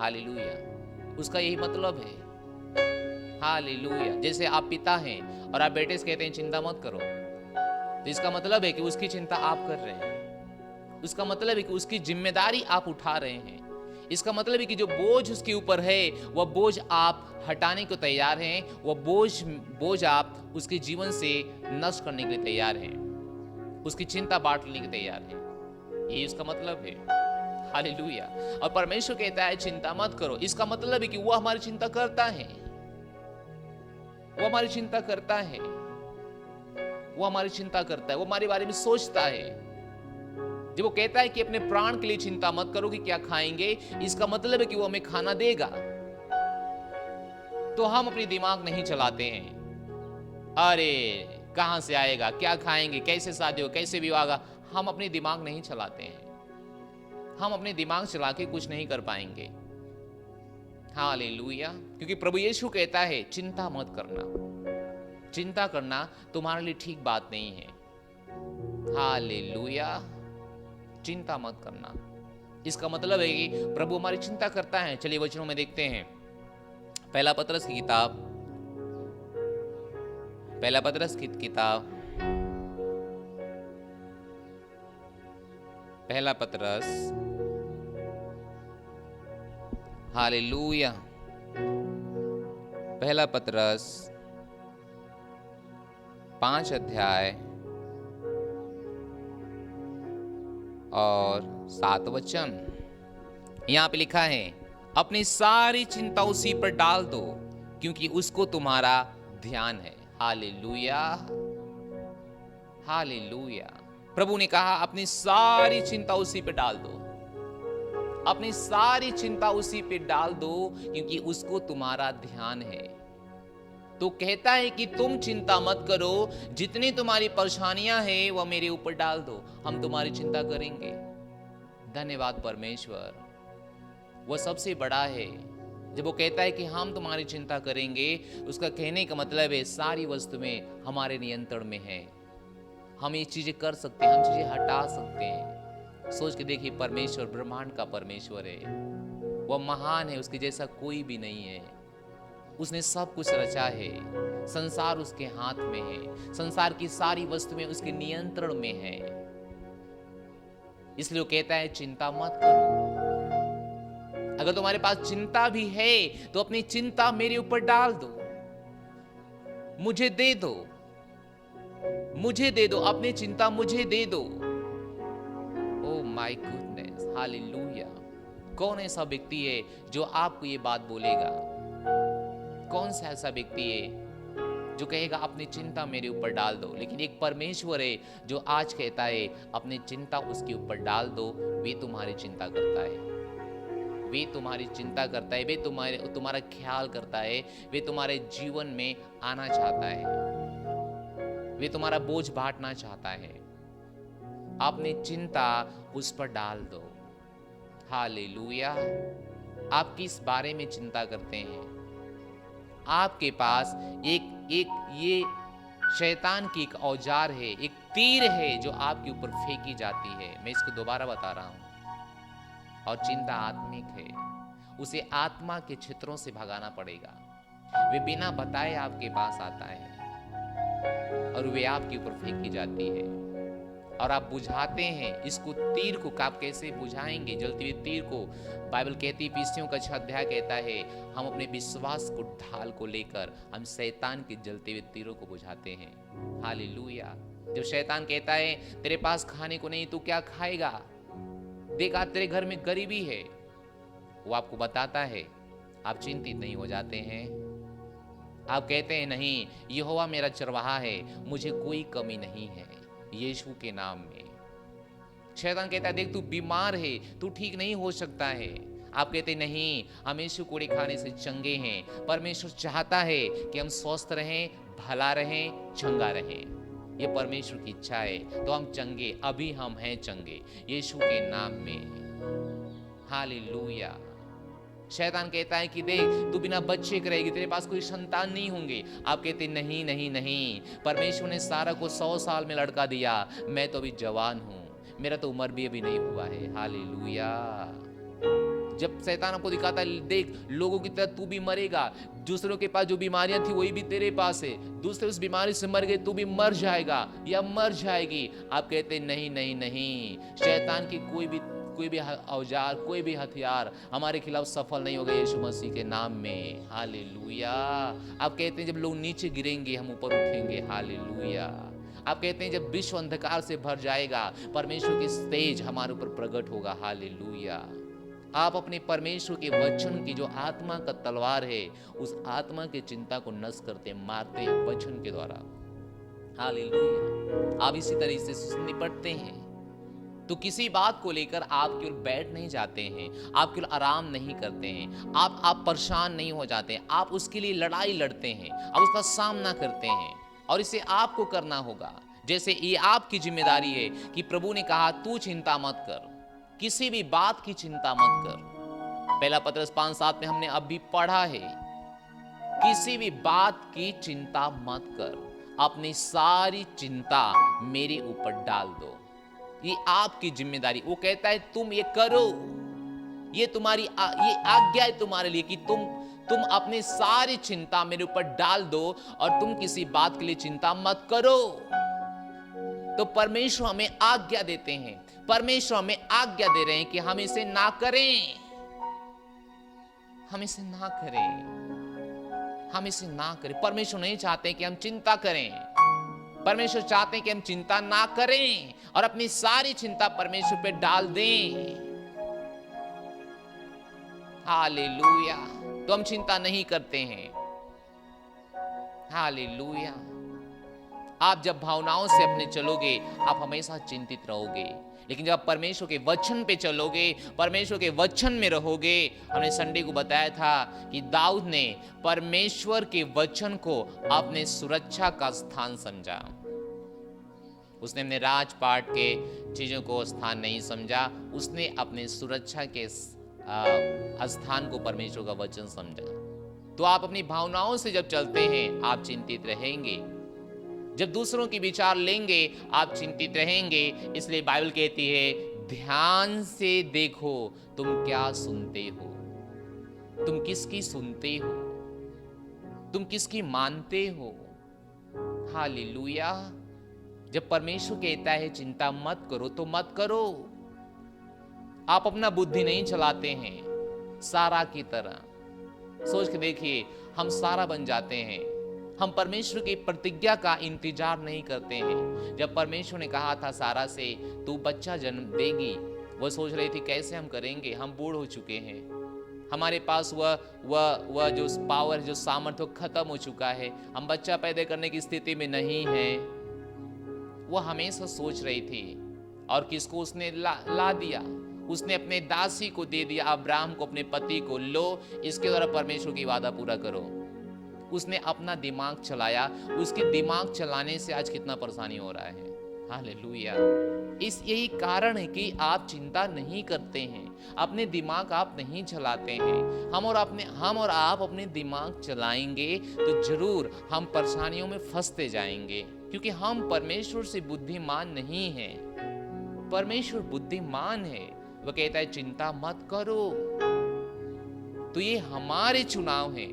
हालेलुया। उसका यही मतलब है। हालेलुया। जैसे आप पिता हैं और आप बेटे से कहते हैं चिंता मत करो, तो इसका मतलब है कि उसकी चिंता आप कर रहे हैं। उसका मतलब है कि उसकी जिम्मेदारी आप उठा रहे हैं। इसका मतलब है कि जो बोझ उसके ऊपर है, वह बोझ आप हटाने को तैयार हैं। वह बोझ आप उसके जीवन से नष्ट करने के लिए तैयार हैं। उसकी चिंता बांट लेने के तैयार हैं। ये उसका मतलब है। हालेलुया। और परमेश्वर कहता है चिंता मत करो। इसका मतलब है कि वो हमारी चिंता करता है। वो हमारी चिंता करता है। वो हमारी चिंता करता है। वो हमारे बारे में सोचता है। जब वो कहता है कि अपने प्राण के लिए चिंता मत करो कि क्या खाएंगे, इसका मतलब है कि वो हमें खाना देगा। तो हम अपनी दिमाग नहीं चलाते हैं, अरे कहां से आएगा, क्या खाएंगे, कैसे शादी हो, कैसे विवाह होगा। हम अपनी दिमाग नहीं चलाते हैं। हम अपने दिमाग चला के कुछ नहीं कर पाएंगे। हालेलुया। क्योंकि प्रभु यीशु कहता है चिंता मत करना। चिंता करना तुम्हारे लिए ठीक बात नहीं है। हालेलुया। चिंता मत करना, इसका मतलब है कि प्रभु हमारी चिंता करता है। चलिए वचनों में देखते हैं। पहला पतरस की किताब, पहला पतरस की किताब, पहला पतरस, हालेलुया, पहला पतरस 5 अध्याय और 7 वचन। यहां पे लिखा है, अपनी सारी चिंता उसी पर डाल दो क्योंकि उसको तुम्हारा ध्यान है। हालेलुया। हालेलुया। प्रभु ने कहा अपनी सारी चिंता उसी पे डाल दो। अपनी सारी चिंता उसी पे डाल दो क्योंकि उसको तुम्हारा ध्यान है। तो कहता है कि तुम चिंता मत करो, जितनी तुम्हारी परेशानियां हैं वह मेरे ऊपर डाल दो, हम तुम्हारी चिंता करेंगे। धन्यवाद परमेश्वर। वह सबसे बड़ा है। जब वो कहता है कि हम तुम्हारी चिंता करेंगे, उसका कहने का मतलब है सारी वस्तुएं हमारे नियंत्रण में है। हम ये चीजें कर सकते हैं, हम चीजें हटा सकते हैं। सोच के देखिए, परमेश्वर ब्रह्मांड का परमेश्वर है। वह महान है, उसके जैसा कोई भी नहीं है। उसने सब कुछ रचा है। संसार उसके हाथ में है। संसार की सारी वस्तुएं उसके नियंत्रण में है। इसलिए वो कहता है चिंता मत करो। अगर तुम्हारे पास चिंता भी है तो अपनी चिंता मेरे ऊपर डाल दो, मुझे दे दो, मुझे दे दो, अपनी चिंता मुझे दे दो। Oh my goodness. हालेलुया। कौन ऐसा व्यक्ति है जो आपको ये बात बोलेगा? कौन सा ऐसा व्यक्ति है जो कहेगा अपनी चिंता मेरे ऊपर डाल दो? लेकिन एक परमेश्वर है जो आज कहता है अपनी चिंता उसके ऊपर डाल दो। वे तुम्हारी चिंता करता है। वे तुम्हारी चिंता करता है। वे तुम्हारा ख्याल करता है। वे तुम्हारे जीवन में आना चाहता है। वे तुम्हारा बोझ बांटना चाहता है। अपनी चिंता उस पर डाल दो। हालेलुया। आप किस बारे में चिंता करते हैं? आपके पास एक ये शैतान की एक औजार है, एक तीर है जो आपके ऊपर फेंकी जाती है। मैं इसको दोबारा बता रहा हूं। और चिंता आत्मिक है। उसे आत्मा के क्षेत्रों से भगाना पड़ेगा। वे बिना बताए आपके पास आता है और वे आपके ऊपर फेंकी जाती है। और आप बुझाते हैं इसको, तीर को आप कैसे बुझाएंगे? जलती हुई तीर को बाइबल कहती है, इफिसियों का 6 अध्याय कहता है, हम अपने विश्वास को ढाल को लेकर हम शैतान के जलते हुए तीरों को बुझाते हैं। हालेलुया। जब शैतान कहता है तेरे पास खाने को नहीं, तू क्या खाएगा? देख आज तेरे घर में गरीबी है, वो आपको बताता है, आप चिंतित नहीं हो जाते हैं। आप कहते हैं नहीं, यहोवा मेरा चरवाहा है, मुझे कोई कमी नहीं है यीशु के नाम में। शैतान कहता है देख तू बीमार है, तू ठीक नहीं हो सकता है। आप कहते नहीं, हम यीशु कोड़े खाने से चंगे हैं। परमेश्वर चाहता है कि हम स्वस्थ रहें, भला रहें, चंगा रहें। ये परमेश्वर की इच्छा है, तो हम चंगे, अभी हम हैं चंगे यीशु के नाम में। हालेलुया। शैतान कहता है कि देख तू बिना बच्चे के रहेगी, तेरे पास कोई संतान नहीं होंगे। आप कहते नहीं नहीं नहीं, परमेश्वर ने सारा को 100 साल में लड़का दिया, मैं तो अभी जवान हूं, मेरा तो उम्र भी अभी नहीं हुआ है। हालेलुया। जब शैतान आपको दिखाता है देख लोगों की तरह तू भी मरेगा, दूसरों के पास जो बीमारियां थी वही भी तेरे पास है, दूसरे उस बीमारी से मर गए, तू भी मर जाएगा या मर जाएगी। आप कहते नहीं नहीं नहीं, शैतान की कोई भी औजार, कोई भी हथियार हमारे खिलाफ सफल नहीं होगा यीशु मसीह के नाम में। हालेलुया। आप कहते हैं जब लोग नीचे गिरेंगे हम ऊपर उठेंगे। हालेलुया। आप कहते हैं जब विश्व अंधकार से भर जाएगा, परमेश्वर की तेज हमारे ऊपर प्रकट होगा। हालेलुया। आप अपने परमेश्वर के वचन की जो आत्मा का तलवार है, उस आत्मा की चिंता को नष्ट करते, मारते हैं वचन के द्वारा। हालेलुया। आप इसी तरीके से निपटते हैं। तो किसी बात को लेकर आप केवल बैठ नहीं जाते हैं, आप केवल आराम नहीं करते हैं, आप परेशान नहीं हो जाते हैं, आप उसके लिए लड़ाई लड़ते हैं, आप उसका सामना करते हैं। और इसे आपको करना होगा। जैसे ये आपकी जिम्मेदारी है कि प्रभु ने कहा तू चिंता मत कर, किसी भी बात की चिंता मत कर। पहला पत्रस 5:7 में हमने अभी पढ़ा है, किसी भी बात की चिंता मत कर, अपनी सारी चिंता मेरे ऊपर डाल दो। ये आपकी जिम्मेदारी। वो कहता है तुम ये करो, ये तुम्हारी ये आज्ञा है तुम्हारे लिए कि तुम अपनी सारी चिंता मेरे ऊपर डाल दो और तुम किसी बात के लिए चिंता मत करो। तो परमेश्वर हमें आज्ञा देते हैं, परमेश्वर हमें आज्ञा दे रहे हैं कि हम इसे ना करें, हम इसे ना करें, हम इसे ना करें। परमेश्वर नहीं चाहते कि हम चिंता करें, परमेश्वर चाहते हैं कि हम चिंता ना करें और अपनी सारी चिंता परमेश्वर पे डाल दें। हालेलुया। तो हम चिंता नहीं करते हैं। हालेलुया। आप जब भावनाओं से अपने चलोगे, आप हमेशा चिंतित रहोगे। लेकिन जब आप परमेश्वर के वचन पे चलोगे, परमेश्वर के वचन में रहोगे। हमने संडे को बताया था कि दाऊद ने परमेश्वर के वचन को अपने सुरक्षा का स्थान समझा। उसने अपने राजपाट के चीजों को स्थान नहीं समझा, उसने अपने सुरक्षा के स्थान को परमेश्वर का वचन समझा। तो आप अपनी भावनाओं से जब चलते हैं, आप चिंतित रहेंगे। जब दूसरों की विचार लेंगे, आप चिंतित रहेंगे। इसलिए बाइबल कहती है ध्यान से देखो तुम क्या सुनते हो, तुम किसकी सुनते हो, तुम किसकी मानते हो। हालेलुया। जब परमेश्वर कहता है चिंता मत करो, तो मत करो। आप अपना बुद्धि नहीं चलाते हैं सारा की तरह। सोच के देखिए, हम सारा बन जाते हैं। हम परमेश्वर की प्रतिज्ञा का इंतजार नहीं करते हैं। जब परमेश्वर ने कहा था सारा से तू बच्चा जन्म देगी, वो सोच रही थी कैसे हम करेंगे, हम बूढ़ हो चुके हैं, हमारे पास वह जो पावर, जो सामर्थ्य खत्म हो चुका है, हम बच्चा पैदा करने की स्थिति में नहीं है। वो हमेशा सोच रही थी। और किसको उसने ला दिया? उसने अपने दासी को दे दिया, अब्राहम को, अपने पति को। लो, इसके द्वारा परमेश्वर की वादा पूरा करो। उसने अपना दिमाग चलाया। उसके दिमाग चलाने से आज कितना परेशानी हो रहा है। हालेलुया। यही कारण है कि आप चिंता नहीं करते हैं, अपने दिमाग आप नहीं चलाते हैं। हम और आप अपने दिमाग चलाएंगे तो जरूर हम परेशानियों में फंसते जाएंगे, क्योंकि हम परमेश्वर से बुद्धिमान नहीं हैं। परमेश्वर बुद्धिमान है। वह कहता है चिंता मत करो। तो ये हमारे चुनाव है,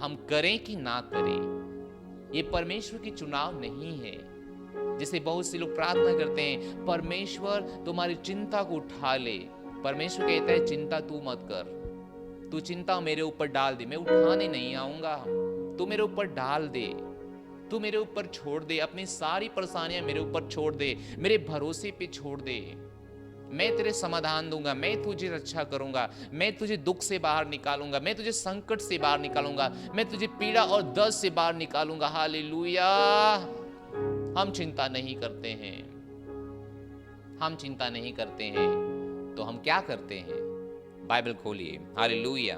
हम करें कि ना करें। ये परमेश्वर की चुनाव नहीं है। जैसे बहुत से लोग प्रार्थना करते हैं, परमेश्वर तुम्हारी चिंता को उठा ले। परमेश्वर कहता है चिंता तू मत कर, तू चिंता मेरे ऊपर डाल दे, मैं उठाने नहीं आऊंगा, तू मेरे ऊपर डाल दे, तू मेरे ऊपर छोड़ दे, अपनी सारी परेशानियां मेरे ऊपर छोड़ दे, मेरे भरोसे पे छोड़ दे। मैं तेरे समाधान दूंगा, मैं तुझे रक्षा करूंगा, मैं तुझे दुख से बाहर निकालूंगा, मैं तुझे संकट से बाहर निकालूंगा, मैं तुझे पीड़ा और दर्द से बाहर निकालूंगा। हालेलुया। हम चिंता नहीं करते हैं, हम चिंता नहीं करते हैं, तो हम क्या करते हैं? बाइबल खोलिए। हालेलुया।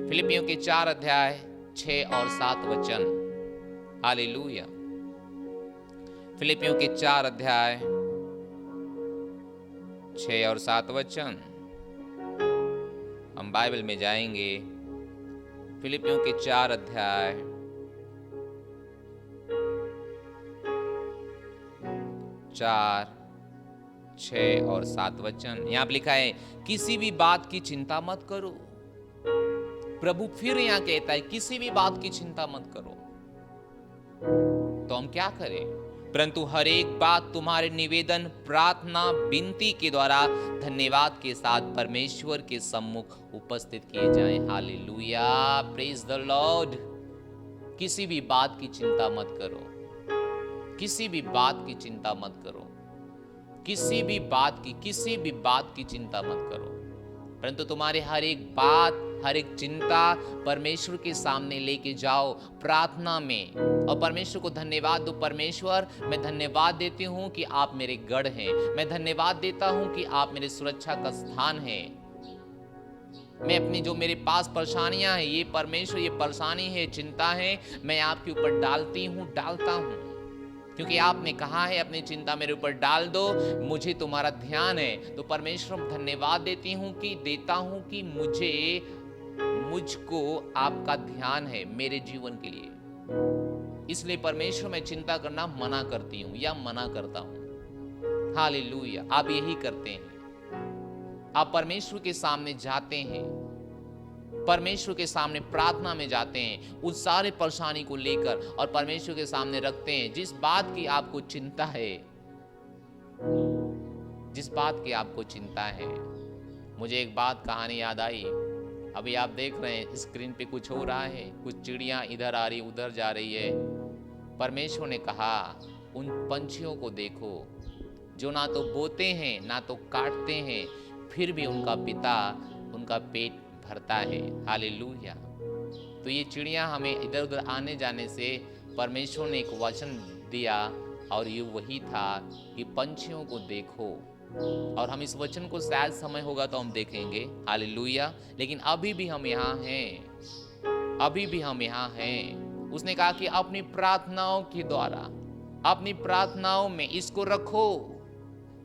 फिलिपियों के 4 अध्याय 6 और 7 वचन। हालेलुया। फिलिपियों के 4 अध्याय 6 और 7 वचन। हम बाइबल में जाएंगे। फिलिपियों के 4 अध्याय 4, 6 और 7 वचन। यहां पर लिखा है, किसी भी बात की चिंता मत करो। प्रभु फिर यहां कहता है किसी भी बात की चिंता मत करो। तो हम क्या करें? परंतु हर एक बात तुम्हारे निवेदन, प्रार्थना, विनती के द्वारा धन्यवाद के साथ परमेश्वर के सम्मुख उपस्थित किए जाएं। Hallelujah, praise the Lord. किसी भी बात की चिंता मत करो, किसी भी बात की चिंता मत करो, किसी भी बात की चिंता मत करो, परंतु तुम्हारे हर एक बात, हर एक चिंता परमेश्वर के सामने लेके जाओ प्रार्थना में, और परमेश्वर को धन्यवाद दो। परमेश्वर, मैं धन्यवाद देती हूँ कि आप मेरे गढ़ हैं, मैं धन्यवाद देता हूँ कि आप मेरे सुरक्षा का स्थान हैं। मैं अपनी जो मेरे पास परेशानियां हैं, ये परमेश्वर, ये परेशानी है, चिंता है, मैं आपके ऊपर डालता हूँ, क्योंकि आपने कहा है अपनी चिंता मेरे ऊपर डाल दो, मुझे तुम्हारा ध्यान है। तो परमेश्वर धन्यवाद देता हूँ कि मुझको आपका ध्यान है मेरे जीवन के लिए। इसलिए परमेश्वर, मैं चिंता करना मना करती हूँ या मना करता हूँ। हालेलुया। आप यही करते हैं, आप परमेश्वर के सामने जाते हैं, परमेश्वर के सामने प्रार्थना में जाते हैं, उस सारे परेशानी को लेकर और परमेश्वर के सामने रखते हैं। जिस बात की आपको चिंता है, जिस बात की आपको चिंता है। मुझे एक बात कहानी याद आई। अभी आप देख रहे हैं स्क्रीन पे कुछ हो रहा है, कुछ चिड़ियां इधर आ रही उधर जा रही है। परमेश्वर ने कहा उन पंछियों को देखो जो ना तो बोते हैं ना तो काटते हैं, फिर भी उनका पिता उनका पेट भरता है। हालेलुया। तो ये चिड़ियां हमें इधर उधर आने जाने से परमेश्वर ने एक वचन दिया, और ये वही था कि पंछियों को देखो। और हम इस वचन को शायद समय होगा तो हम देखेंगे। हालेलुया। लेकिन अभी भी हम यहाँ हैं, अभी भी हम यहाँ हैं। उसने कहा कि अपनी प्रार्थनाओं के द्वारा, अपनी प्रार्थनाओं में इसको रखो,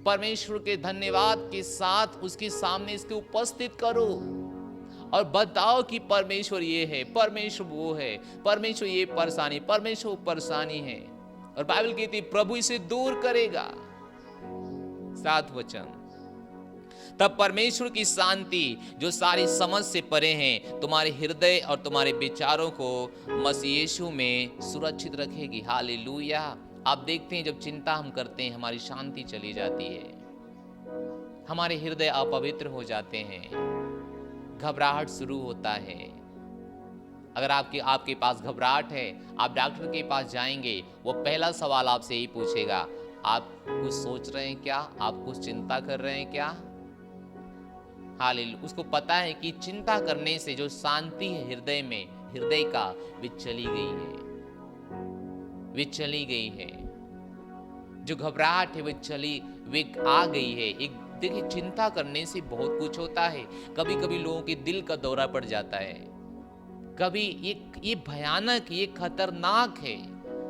परमेश्वर के धन्यवाद के साथ उसके सामने इसके उपस्थित करो और बताओ कि परमेश्वर ये है, परमेश्वर वो है, परमेश्वर ये परेशानी, परमेश्वर वो परेशानी है। और बाइबल कहती है प्रभु इसे दूर करेगा। 7 वचन। तब परमेश्वर की शांति जो सारी समझ से परे हैं तुम्हारे हृदय और तुम्हारे विचारों को मसीह यीशु में सुरक्षित रखेगी। हालेलुया। आप देखते हैं जब चिंता हम करते हैं हमारी शांति चली जाती है, हमारे हृदय अपवित्र हो जाते हैं, घबराहट शुरू होता है। अगर आपके पास घबराहट है, आप डॉक्टर के पास जाएंगे, वो पहला सवाल आपसे यही पूछेगा, आप कुछ सोच रहे हैं क्या? आप कुछ चिंता कर रहे हैं क्या? हालेलुया। उसको पता है कि चिंता करने से जो शांति है हृदय में, हृदय का, वे चली गई है, वे चली गई है। जो घबराहट है वे आ गई है। एक देखिए, चिंता करने से बहुत कुछ होता है। कभी कभी लोगों के दिल का दौरा पड़ जाता है, कभी ये भयानक, ये खतरनाक है।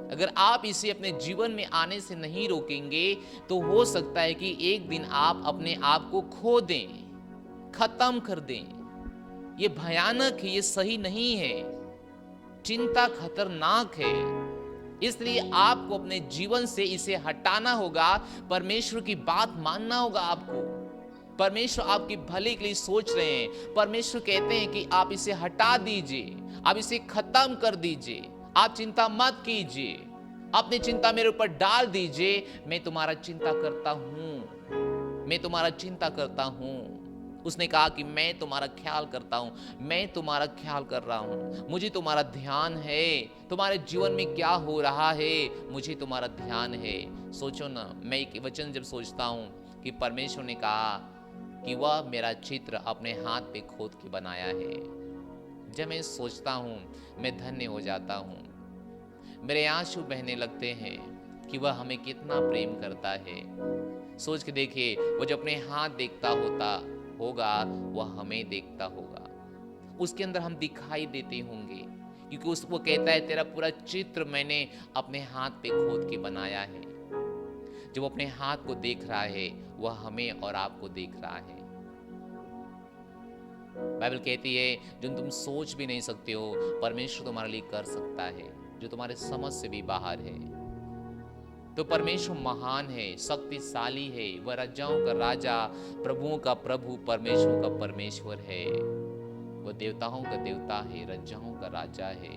अगर आप इसे अपने जीवन में आने से नहीं रोकेंगे तो हो सकता है कि एक दिन आप अपने आप को खो दें, खत्म कर दें। ये भयानक है, ये सही नहीं है। चिंता खतरनाक है, इसलिए आपको अपने जीवन से इसे हटाना होगा। परमेश्वर की बात मानना होगा आपको। परमेश्वर आपके भले के लिए सोच रहे हैं। परमेश्वर कहते हैं कि आप इसे हटा दीजिए, आप इसे खत्म कर दीजिए, आप चिंता मत कीजिए। अपनी चिंता मेरे ऊपर डाल दीजिए, मैं तुम्हारा चिंता करता हूं, मैं तुम्हारा चिंता करता हूं। उसने कहा कि मैं तुम्हारा ख्याल करता हूं, मैं तुम्हारा ख्याल कर रहा हूं, मुझे तुम्हारा ध्यान है, तुम्हारे जीवन में क्या हो रहा है, मुझे तुम्हारा ध्यान है। सोचो ना, मैं एक वचन जब सोचता हूं कि परमेश्वर ने कहा कि वह मेरा चित्र अपने हाथ पे खोद के बनाया है, जब मैं सोचता हूं मैं धन्य हो जाता हूं। मेरे आंसू बहने लगते हैं कि वह हमें कितना प्रेम करता है। सोच के देखिए, वो जो अपने हाथ देखता होगा वह हमें देखता होगा, उसके अंदर हम दिखाई देते होंगे, क्योंकि वो कहता है तेरा पूरा चित्र मैंने अपने हाथ पे खोद के बनाया है। जब वो अपने हाथ को देख रहा है, वह हमें और आपको देख रहा है। बाइबल कहती है जो तुम सोच भी नहीं सकते हो, परमेश्वर तुम्हारे लिए कर सकता है, जो तुम्हारे समझ से भी बाहर है। तो परमेश्वर महान है, शक्तिशाली है, वह राजाओं का राजा, प्रभुओं का प्रभु, परमेश्वर का परमेश्वर है। वह देवताओं का देवता है, राजाओं का राजा है।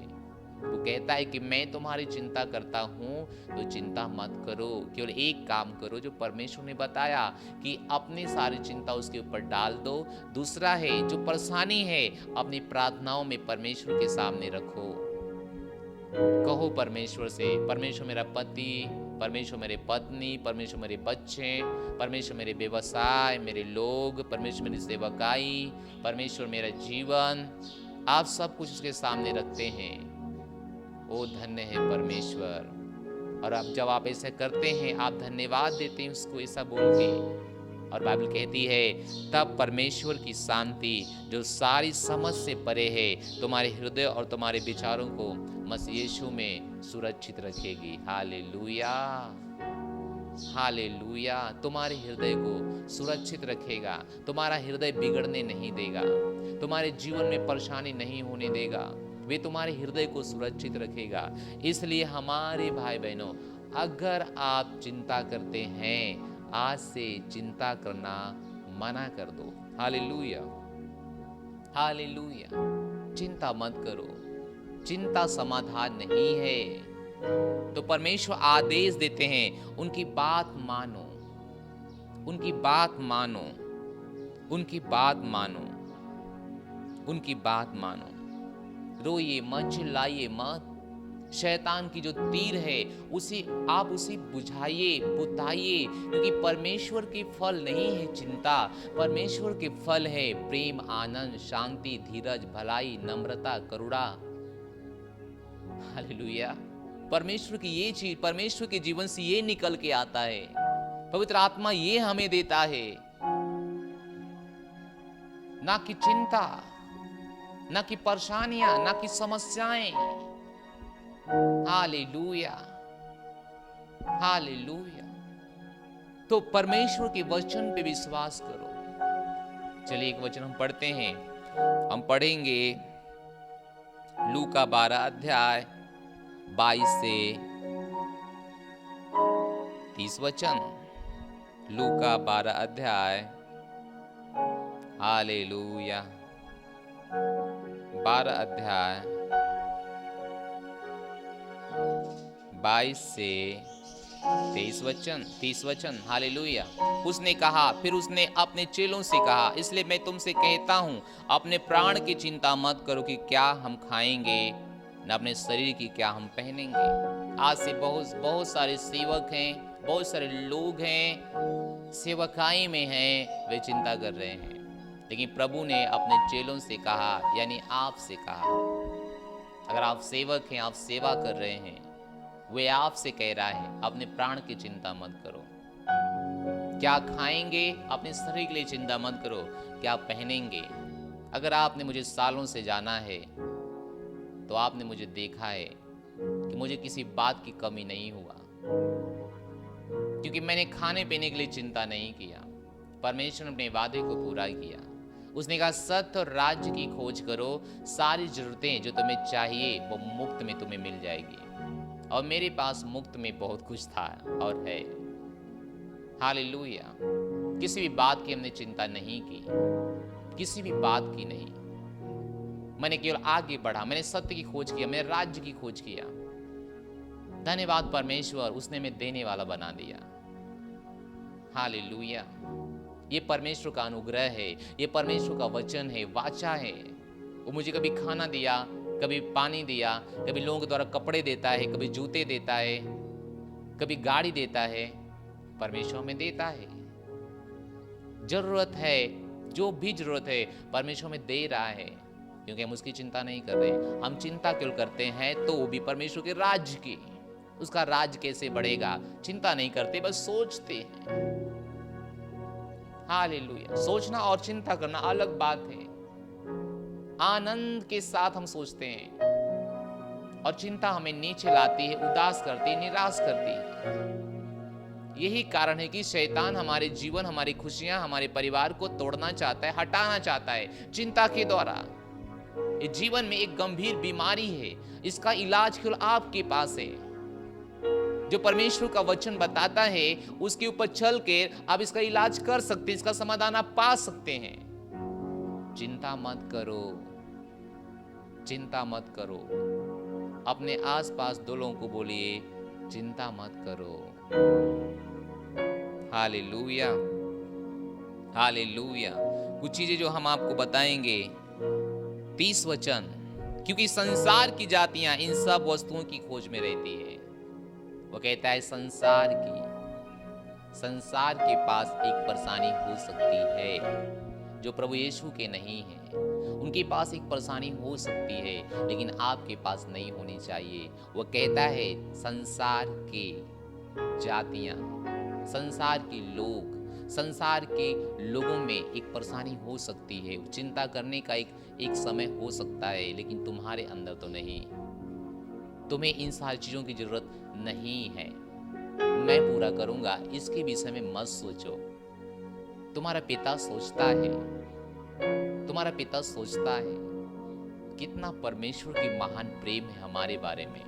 वो कहता है कि मैं तुम्हारी चिंता करता हूं, तो चिंता मत करो, केवल एक काम करो जो परमेश्वर ने बताया कि अपनी सारी चिंता उसके ऊपर डाल दो। दूसरा है, जो परेशानी है अपनी प्रार्थनाओं में परमेश्वर के सामने रखो। कहो परमेश्वर से, परमेश्वर मेरा पति, परमेश्वर मेरे पत्नी, परमेश्वर मेरे बच्चे, परमेश्वर मेरे व्यवसाय, मेरे लोग, परमेश्वर मेरी सेवकाई, परमेश्वर मेरा जीवन, आप सब कुछ उसके सामने रखते हैं। ओ धन्य है परमेश्वर। और अब जब आप ऐसा करते हैं, आप धन्यवाद देते हैं उसको ऐसा बोल के, और बाइबल कहती है तब परमेश्वर की शांति जो सारी समझ से परे है तुम्हारे हृदय और तुम्हारे विचारों को मसीह यीशु में सुरक्षित रखेगी। Hallelujah, hallelujah. तुम्हारे हृदय को सुरक्षित रखेगा, तुम्हारा हृदय बिगड़ने नहीं देगा, तुम्हारे जीवन में परेशानी नहीं होने देगा, वे तुम्हारे हृदय को सुरक्षित रखेगा। इसलिए हमारे भाई बहनों, अगर आप चिंता करते हैं, आज से चिंता करना मना कर दो। Hallelujah, hallelujah. चिंता मत करो, चिंता समाधान नहीं है। तो परमेश्वर आदेश देते हैं, उनकी बात मानो, उनकी बात मानो, उनकी बात मानो, उनकी बात मानो। रोइए मत, चिल्लाइए मत। शैतान की जो तीर है आप उसे बुझाइए, बुताइए, क्योंकि परमेश्वर के फल नहीं है चिंता, परमेश्वर के फल है प्रेम, आनंद, शांति, धीरज, भलाई, नम्रता, करुणा। हालेलुया। परमेश्वर की ये चीज, परमेश्वर के जीवन से ये निकल के आता है, पवित्र आत्मा ये हमें देता है, ना कि चिंता, ना कि परेशानियां, ना कि समस्याएं। Hallelujah, hallelujah. तो परमेश्वर के वचन पे विश्वास करो। चलिए एक वचन हम पढ़ते हैं, हम पढ़ेंगे लूका 12 अध्याय 22 से 30 वचन। लूका 12 अध्याय, हालेलुया, 12 अध्याय 22 से 23 वचन, 30 वचन। हालेलुया। उसने कहा, फिर उसने अपने चेलों से कहा, इसलिए मैं तुमसे कहता हूं, अपने प्राण की चिंता मत करो कि क्या हम खाएंगे, न अपने शरीर की क्या हम पहनेंगे। आज से बहुत सारे सेवक हैं, बहुत सारे लोग हैं, सेवकाई में हैं, वे चिंता कर रहे हैं। लेकिन प्रभु ने अपने चेलों से कहा, यानी आपसे कहा, अगर आप सेवक हैं, आप सेवा कर रहे हैं, वे आपसे कह रहा है अपने प्राण की चिंता मत करो। क्या खाएंगे, अपने शरीर के लिए चिंता मत करो, क्या पहनेंगे। अगर आपने मुझे सालों से जाना है तो आपने मुझे देखा है कि मुझे किसी बात की कमी नहीं हुआ, क्योंकि मैंने खाने पीने के लिए चिंता नहीं किया। परमेश्वर ने अपने वादे को पूरा किया। उसने कहा सत्य और राज्य की खोज करो, सारी जरूरतें जो तुम्हें चाहिए वो मुफ्त में तुम्हें मिल जाएगी। और मेरे पास मुफ्त में बहुत कुछ था और है। हालेलुया। किसी भी बात की हमने चिंता नहीं की, किसी भी बात की नहीं। मैंने केवल आगे बढ़ा, मैंने सत्य की खोज किया, मैंने राज्य की खोज किया। धन्यवाद परमेश्वर, उसने हमें देने वाला बना दिया। हालेलुया। ये परमेश्वर का अनुग्रह है, ये परमेश्वर का वचन है, वाचा है। वो मुझे कभी खाना दिया, कभी पानी दिया, कभी लोगों के द्वारा कपड़े देता है, कभी जूते देता है, कभी गाड़ी देता है। परमेश्वर हमें देता है। जरूरत है, जो भी जरूरत है परमेश्वर हमें दे रहा है, क्योंकि हम उसकी चिंता नहीं कर रहे। हम चिंता क्यों करते हैं? तो वो भी परमेश्वर के राज्य की, उसका राज कैसे बढ़ेगा, चिंता नहीं करते, बस सोचते हैं। हालेलुया। सोचना और चिंता करना अलग बात है। आनंद के साथ हम सोचते हैं और चिंता हमें नीचे लाती है, उदास करती है, निराश करती है। यही कारण है कि शैतान हमारे जीवन, हमारी खुशियां, हमारे परिवार को तोड़ना चाहता है, हटाना चाहता है चिंता के द्वारा। ये जीवन में एक गंभीर बीमारी है, इसका इलाज केवल आपके पास है। जो परमेश्वर का वचन बताता है उसके ऊपर चल के आप इसका इलाज कर सकते हैं, इसका समाधान आप पा सकते हैं। चिंता मत करो, चिंता मत करो। अपने आसपास दो लोगों को बोलिए, चिंता मत करो। Hallelujah, hallelujah. कुछ चीजें जो हम आपको बताएंगे। 30 वचन, क्योंकि संसार की जातियां इन सब वस्तुओं की खोज में रहती है। वो कहता है संसार के पास एक परेशानी हो सकती है जो प्रभु यीशु के नहीं है। उनके पास एक परेशानी हो सकती है, लेकिन आपके पास नहीं होनी चाहिए। वो कहता है संसार के जातियां, संसार के लोग, संसार के लोगों में एक परेशानी हो सकती है, चिंता करने का एक समय हो सकता है, लेकिन तुम्हारे अंदर तो नहीं। तुम्हें इन सारी चीजों की जरूरत नहीं है। मैं पूरा करूंगा, इसके विषय में मत सोचो। तुम्हारा पिता सोचता है, तुम्हारा पिता सोचता है। कितना परमेश्वर की महान प्रेम है हमारे बारे में।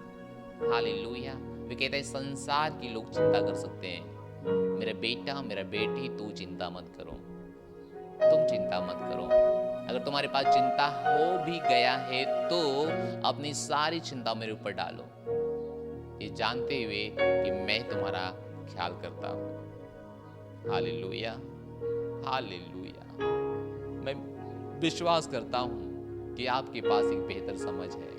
हालेलुया। वे कहते हैं संसार के लोग चिंता कर सकते हैं, मेरा बेटा, मेरा बेटी, तू चिंता मत करो, तुम चिंता मत करो। अगर तुम्हारे पास चिंता हो भी गया है तो अपनी सारी चिंता मेरे ऊपर डालो, ये जानते हुए कि मैं तुम्हारा ख्याल करता हूँ। Hallelujah, hallelujah. मैं विश्वास करता हूँ कि आपके पास एक बेहतर समझ है,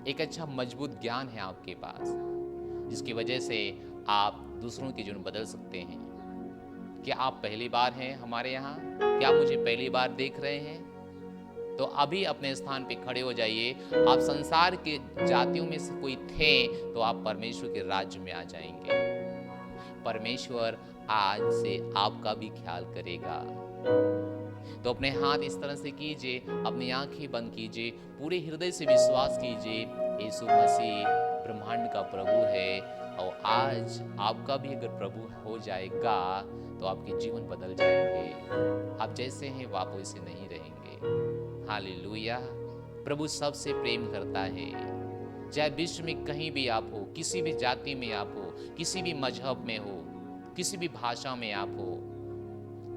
एक अच्छा मजबूत ज्ञान है आपके पास, जिसकी वजह से आप दूसरों के जीवन बदल सकते हैं। क्या आप पहली बार हैं हमारे यहाँ? क्या आप मुझे पहली बार देख रहे हैं? तो अभी अपने स्थान पे खड़े हो जाइए। आप संसार के जातियों में से कोई थे तो आप परमेश्वर के राज्य में आ जाएंगे। परमेश्वर आज से आपका भी ख्याल करेगा। तो अपने हाथ इस तरह से कीजिए, अपनी आंखें बंद कीजिए, पूरे हृदय से विश्वास कीजिए यीशु मसीह ब्रह्मांड का प्रभु है, और आज आपका भी अगर प्रभु हो जाएगा तो आपके जीवन बदल जाएंगे। आप जैसे हैं आप वैसे नहीं रहेंगे। हालेलुया। प्रभु सबसे प्रेम करता है, चाहे विश्व में कहीं भी आप हो, किसी भी जाति में आप हो, किसी भी मजहब में हो, किसी भी भाषा में आप हो,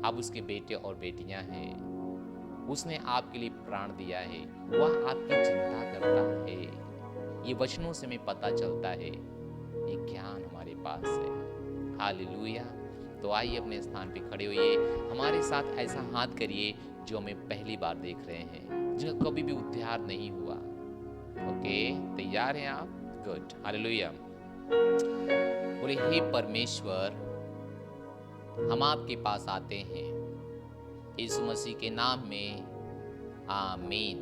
आप उसके बेटे और बेटियां हैं। उसने आपके लिए प्राण दिया है, वह आपकी चिंता करता है। ये वचनों से हमें पता चलता है, ये ज्ञान हमारे पास है। हालेलुया। तो आइए अपने स्थान पे खड़े होइए, हमारे साथ ऐसा हाथ करिए जो हमें पहली बार देख रहे हैं, जिनका कभी भी उद्धार नहीं हुआ। ओके, तैयार हैं आप? गुड। हालेलुया। बोले हे परमेश्वर, हम आपके पास आते हैं यीशु मसीह के नाम में, आमीन।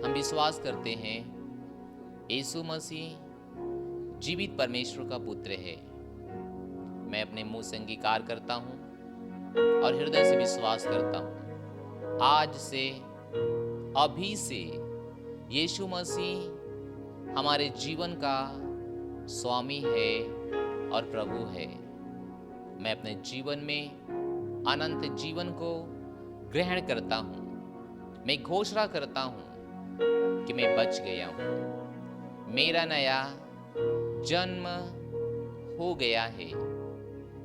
हम विश्वास करते हैं यीशु मसीह जीवित परमेश्वर का पुत्र है। मैं अपने मुंह से अंगीकार करता हूँ और हृदय से विश्वास करता हूँ, आज से, अभी से यीशु मसीह हमारे जीवन का स्वामी है और प्रभु है। मैं अपने जीवन में अनंत जीवन को ग्रहण करता हूँ। मैं घोषणा करता हूँ कि मैं बच गया हूँ, मेरा नया जन्म हो गया है।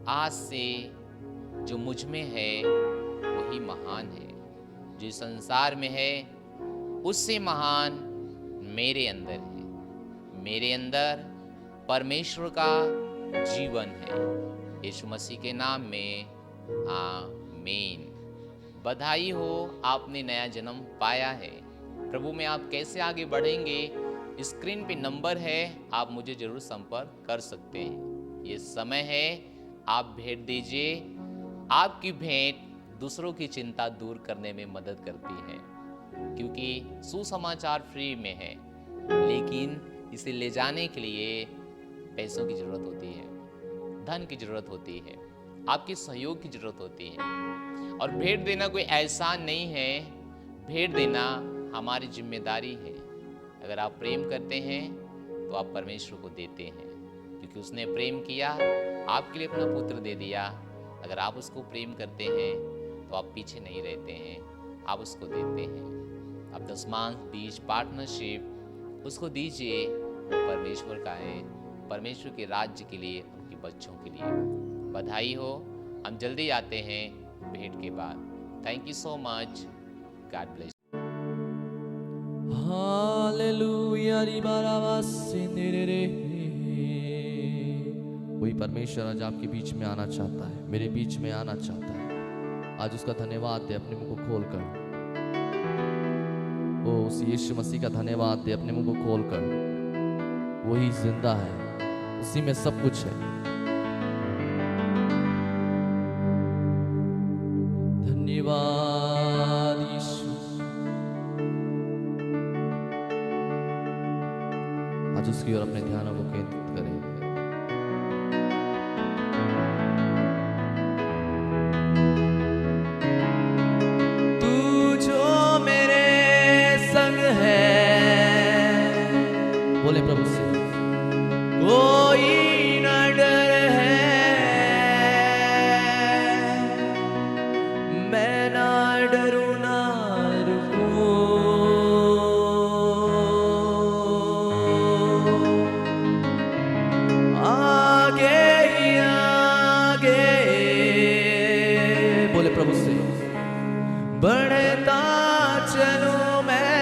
आज से जो मुझ में है वही महान है, जो संसार में है उससे महान मेरे अंदर है। मेरे अंदर परमेश्वर का जीवन है। यीशु मसीह के नाम में आमीन। बधाई हो, आपने नया जन्म पाया है। प्रभु में आप कैसे आगे बढ़ेंगे, स्क्रीन पे नंबर है, आप मुझे जरूर संपर्क कर सकते हैं। ये समय है, आप भेंट दीजिए। आपकी भेंट दूसरों की चिंता दूर करने में मदद करती है, क्योंकि सुसमाचार फ्री में है, लेकिन इसे ले जाने के लिए पैसों की जरूरत होती है, धन की जरूरत होती है, आपके सहयोग की जरूरत होती है। और भेंट देना कोई एहसान नहीं है, भेंट देना हमारी जिम्मेदारी है। अगर आप प्रेम करते हैं तो आप परमेश्वर को देते हैं, क्योंकि उसने प्रेम किया, आपके लिए अपना पुत्र दे दिया। अगर आप उसको प्रेम करते हैं तो आप पीछे नहीं रहते हैं, आप उसको देते हैं। आप दशमांश, बीज, पार्टनरशिप उसको दीजिए। परमेश्वर का है, परमेश्वर के राज्य के लिए, उनके बच्चों के लिए। बधाई हो। हम जल्दी आते हैं भेंट के बाद। Thank you so much. God bless. Hallelujah रे। वही परमेश्वर आज आपके बीच में आना चाहता है, मेरे बीच में आना चाहता है। आज उसका धन्यवाद दे अपने मुंह को खोलकर। ओ उस यीशु मसीह का धन्यवाद दे अपने मुंह को खोलकर। वही जिंदा है, उसी में सब कुछ है। धन्यवाद यीशु। आज उसकी ओर अपने ध्यानों को केंद्रित करें। तू जो मेरे संग है, बोले प्रभु से, कोई न डर है, मैं ना डरूं ना रुकूं। आगे ही आगे, बोले प्रभु से, बढ़ता चलूं मैं।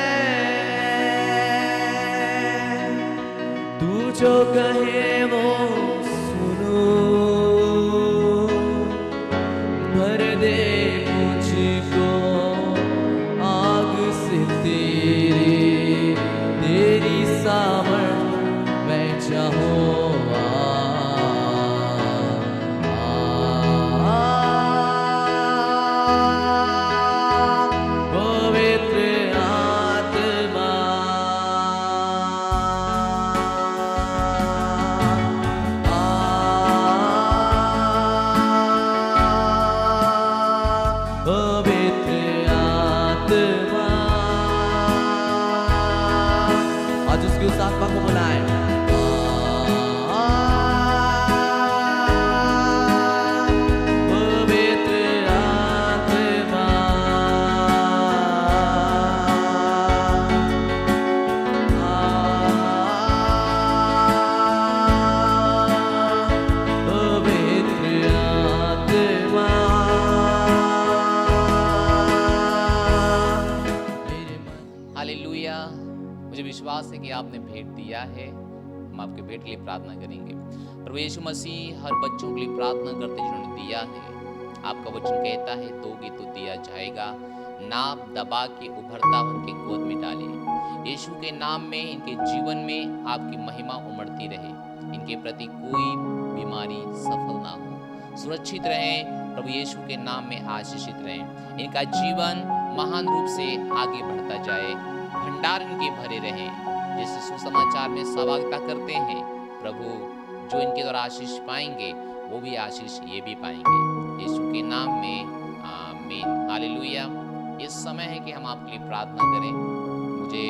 तू जो कहे वो सुनूं, भर दे मुझको आग से तेरी सामर्थ मैं चाहूं। पवित्र आत्मा, पवित्र आत्मा। आज उसकी उस आत्मा को बुलाए। पवित्र आत्मा, पवित्र आत्मा। हालेलुया। मुझे विश्वास है कि आपने भेंट दिया है। हम आपके भेंट के लिए प्रार्थना करेंगे। प्रभु यीशु मसीह हर बच्चों के लिए प्रार्थना करते जिन्होंने दिया है। आपका वचन कहता है, दोगे तो दिया जाएगा, नाप दबा के उभरता उनके गोद में डाले। यीशु के नाम में, इनके जीवन में आपकी महिमा उमड़ती रहे। इनके प्रति कोई बीमारी सफल ना हो, सुरक्षित रहें। प्रभु यीशु के नाम में आशीषित रहें। इनका जीवन महान रूप से आगे बढ़ता जाए, भंडार इनके भरे रहें। जैसे सुसमाचार में सहभागिता करते हैं, प्रभु जो इनके द्वारा आशीष पाएंगे वो भी आशीष ये भी पाएंगे। यीशु के नाम में आमीन। हालेलुया। इस समय है कि हम आपके लिए प्रार्थना करें। मुझे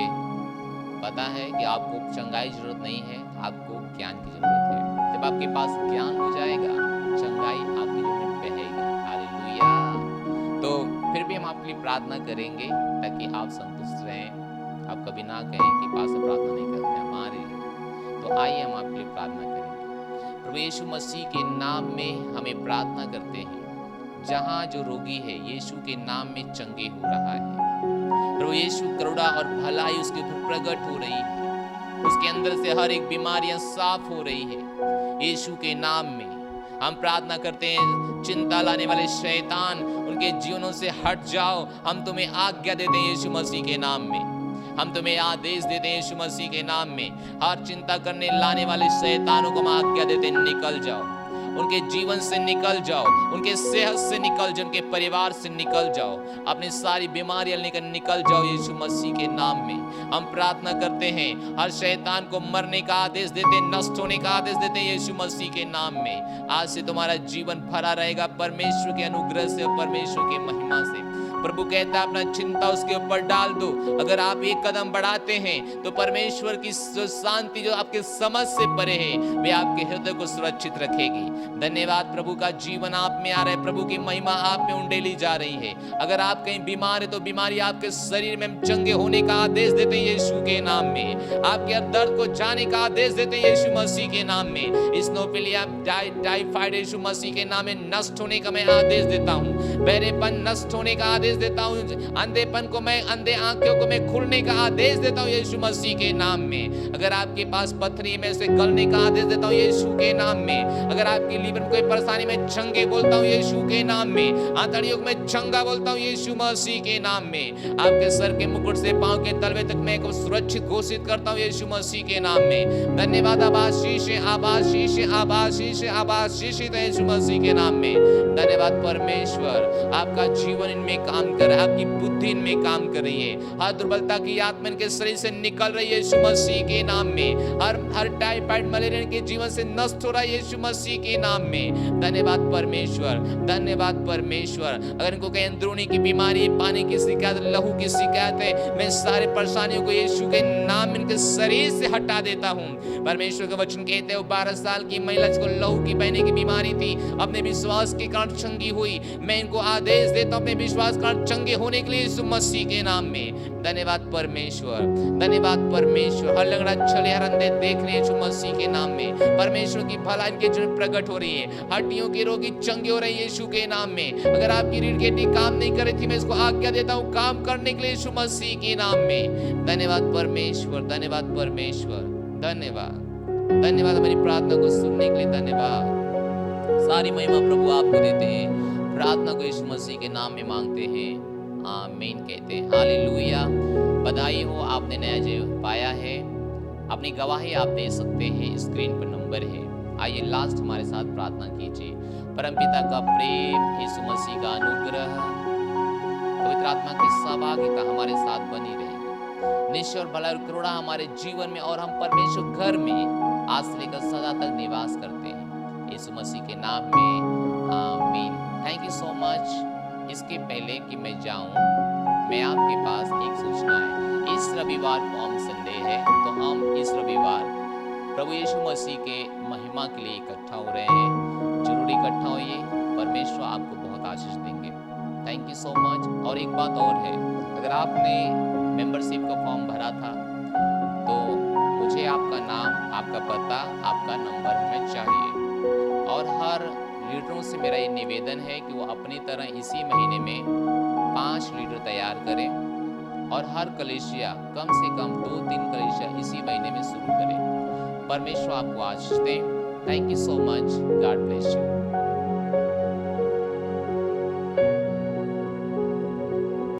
पता है कि आपको चंगाई की जरूरत नहीं है, आपको ज्ञान की जरूरत है। जब आपके पास ज्ञान हो जाएगा, चंगाई आपके जीवन में बहेगी। हालेलुया। तो फिर भी हम आपके लिए प्रार्थना करेंगे ताकि आप संतुष्ट रहें। आप कभी ना कहें कि पास से प्रार्थना नहीं करते हमारे लिए। तो आइए हम आपके लिए प्रार्थना करेंगे। प्रभु यीशु मसीह के नाम में हमें प्रार्थना करते हैं। जहाँ जो रोगी है, यीशु के नाम में चंगे हो रहा है। प्रभु यीशु करुणा और भलाई उसके ऊपर प्रकट हो रही है। उसके अंदर से हर एक बीमारियां साफ हो रही है यीशु के नाम में। हम प्रार्थना करते हैं, चिंता लाने वाले शैतान उनके जीवनों से हट जाओ। हम तुम्हें आज्ञा देते हैं यीशु मसीह के नाम में, हम तुम्हें आदेश देते हैं यीशु मसीह के नाम में। हर चिंता करने लाने वाले शैतानों को हम आज्ञा देते हैं, निकल जाओ, उनके जीवन से निकल जाओ, उनके सेहत से निकल जाओ, उनके परिवार से निकल जाओ, अपनी सारी बीमारियां लेकर निकल जाओ यीशु मसीह के नाम में। हम प्रार्थना करते हैं, हर शैतान को मरने का आदेश देते हैं, नष्ट होने का आदेश देते हैं यीशु मसीह के नाम में। आज से तुम्हारा जीवन भरा रहेगा परमेश्वर के अनुग्रह से और परमेश्वर की महिमा से। प्रभु कहता है अपना चिंता उसके ऊपर डाल दो। अगर आप एक कदम बढ़ाते हैं तो परमेश्वर की शांति जो आपके समझ से परे है वे आपके हृदय को सुरक्षित रखेगी। धन्यवाद, प्रभु का जीवन आप में आ रहा है, प्रभु की महिमा आप में उंडेली जा रही है। अगर आप कहीं बीमार है तो बीमारी आपके शरीर में चंगे होने का आदेश देते हैं यीशु के नाम में। आपके हर दर्द को जाने का आदेश देते हैं यीशु मसीह के नाम में। स्नोफिलिया, टाइफाइड यीशु मसीह के नाम में नष्ट होने का मैं आदेश देता हूँ। बहरेपन नष्ट होने का आदेश देता हूँ। अंधेपन को मैं, अंधे आंखों को मैं खुलने का आदेश देता हूँ यीशु मसीह के नाम में। अगर आपके पास पथरी में से गलने का आदेश देता हूँ यीशु के नाम में। अगर आपकी लीवर में कोई परेशानी में चंगे बोलता हूँ यीशु के नाम में। आंतड़ियों में चंगा बोलता हूँ यीशु मसीह के नाम में। आपके सर के मुकुट से पांव के तलवे तक मैं सुरक्षित घोषित करता हूँ यीशु मसीह के नाम में। धन्यवाद, आभाशीष आभाशीष आभाशीष आभाशीष यीशु मसीह के नाम में। धन्यवाद परमेश्वर, आपका जीवन इनमें काम कर रहा है, आपकी बुद्धि इनमें काम कर रही है। हर दुर्बलता की आत्मा इनके शरीर से निकल रही है यीशु मसीह के नाम में। हर टाइफाइड मलेरिया के जीवन से नष्ट हो रहा है यीशु मसीह के नाम में। धन्यवाद परमेश्वर, धन्यवाद परमेश्वर। अगर इनको कहीं अंदरूनी की बीमारी, पानी की शिकायत, लहू की शिकायत है, मैं सारे परेशानियों को यीशु के नाम इनके शरीर से हटा देता हूँ। परमेश्वर का वचन कहते हैं 12 साल की महिला जिसको लहू की बहने की बीमारी थी, अपने विश्वास के कारण चंगी हुई। मैं इनको आदेश देता हूँ अपने विश्वास कारण चंगे होने के लिए यीशु मसीह के नाम में। धन्यवाद परमेश्वर, धन्यवाद परमेश्वर। हर लंगड़ा चले, हर अंधे देख रहे यीशु मसीह के नाम में। परमेश्वर की भलाई इनके जीवन प्रकट हो रही है। हड्डियों के रोगी चंगे हो रहे हैं यीशु के नाम में। अगर आपकी रीढ़ की हड्डी काम नहीं कर रही थी, मैं इसको आज्ञा देता हूँ काम करने के लिए यीशु मसीह के नाम में। धन्यवाद परमेश्वर, धन्यवाद परमेश्वर, धन्यवाद, धन्यवाद मेरी प्रार्थना को सुनने के लिए। धन्यवाद, सारी महिमा प्रभु आपको देते हैं। प्रार्थना को यीशु मसीह के नाम में मांगते हैं, आमीन कहते हैं। हालेलुया, बधाई हो, आपने नया जीवन पाया है। अपनी गवाही आप दे सकते हैं, स्क्रीन पर नंबर है। आइए लास्ट हमारे साथ प्रार्थना कीजिए। परमपिता का प्रेम, यीशु मसीह का अनुग्रह, पवित्र आत्मा की सहभागिता हमारे साथ बनी रहेगी। निश्चय और भला और करुणा हमारे जीवन में और हम परमेश्वर घर में आज से लेकर सदा तक निवास करते हैं यीशु मसीह के नाम में, आमीन। Thank you so much. इसके पहले कि मैं जाऊं, मैं आपके पास एक सूचना है। इस रविवार पाम संडे है, तो हम इस रविवार प्रभु यीशु मसीह के महिमा के लिए इकट्ठा हो रहे हैं। जरूर इकट्ठा होइए, परमेश्वर आपको बहुत आशीष देंगे। Thank you so much. और एक बात और है, अगर आपने मेंबरशिप का फॉर्म भरा था तो मुझे आपका नाम, आपका पता, आपका नंबर हमें चाहिए। और हर लीडरों से मेरा ये निवेदन है कि वो अपनी तरह इसी महीने में 5 लीडर तैयार करें और हर कलीसिया कम से कम 2-3 कलीसिया इसी महीने में शुरू करें। परमेश्वर आपको आशीष दे। Thank you so much. God bless you.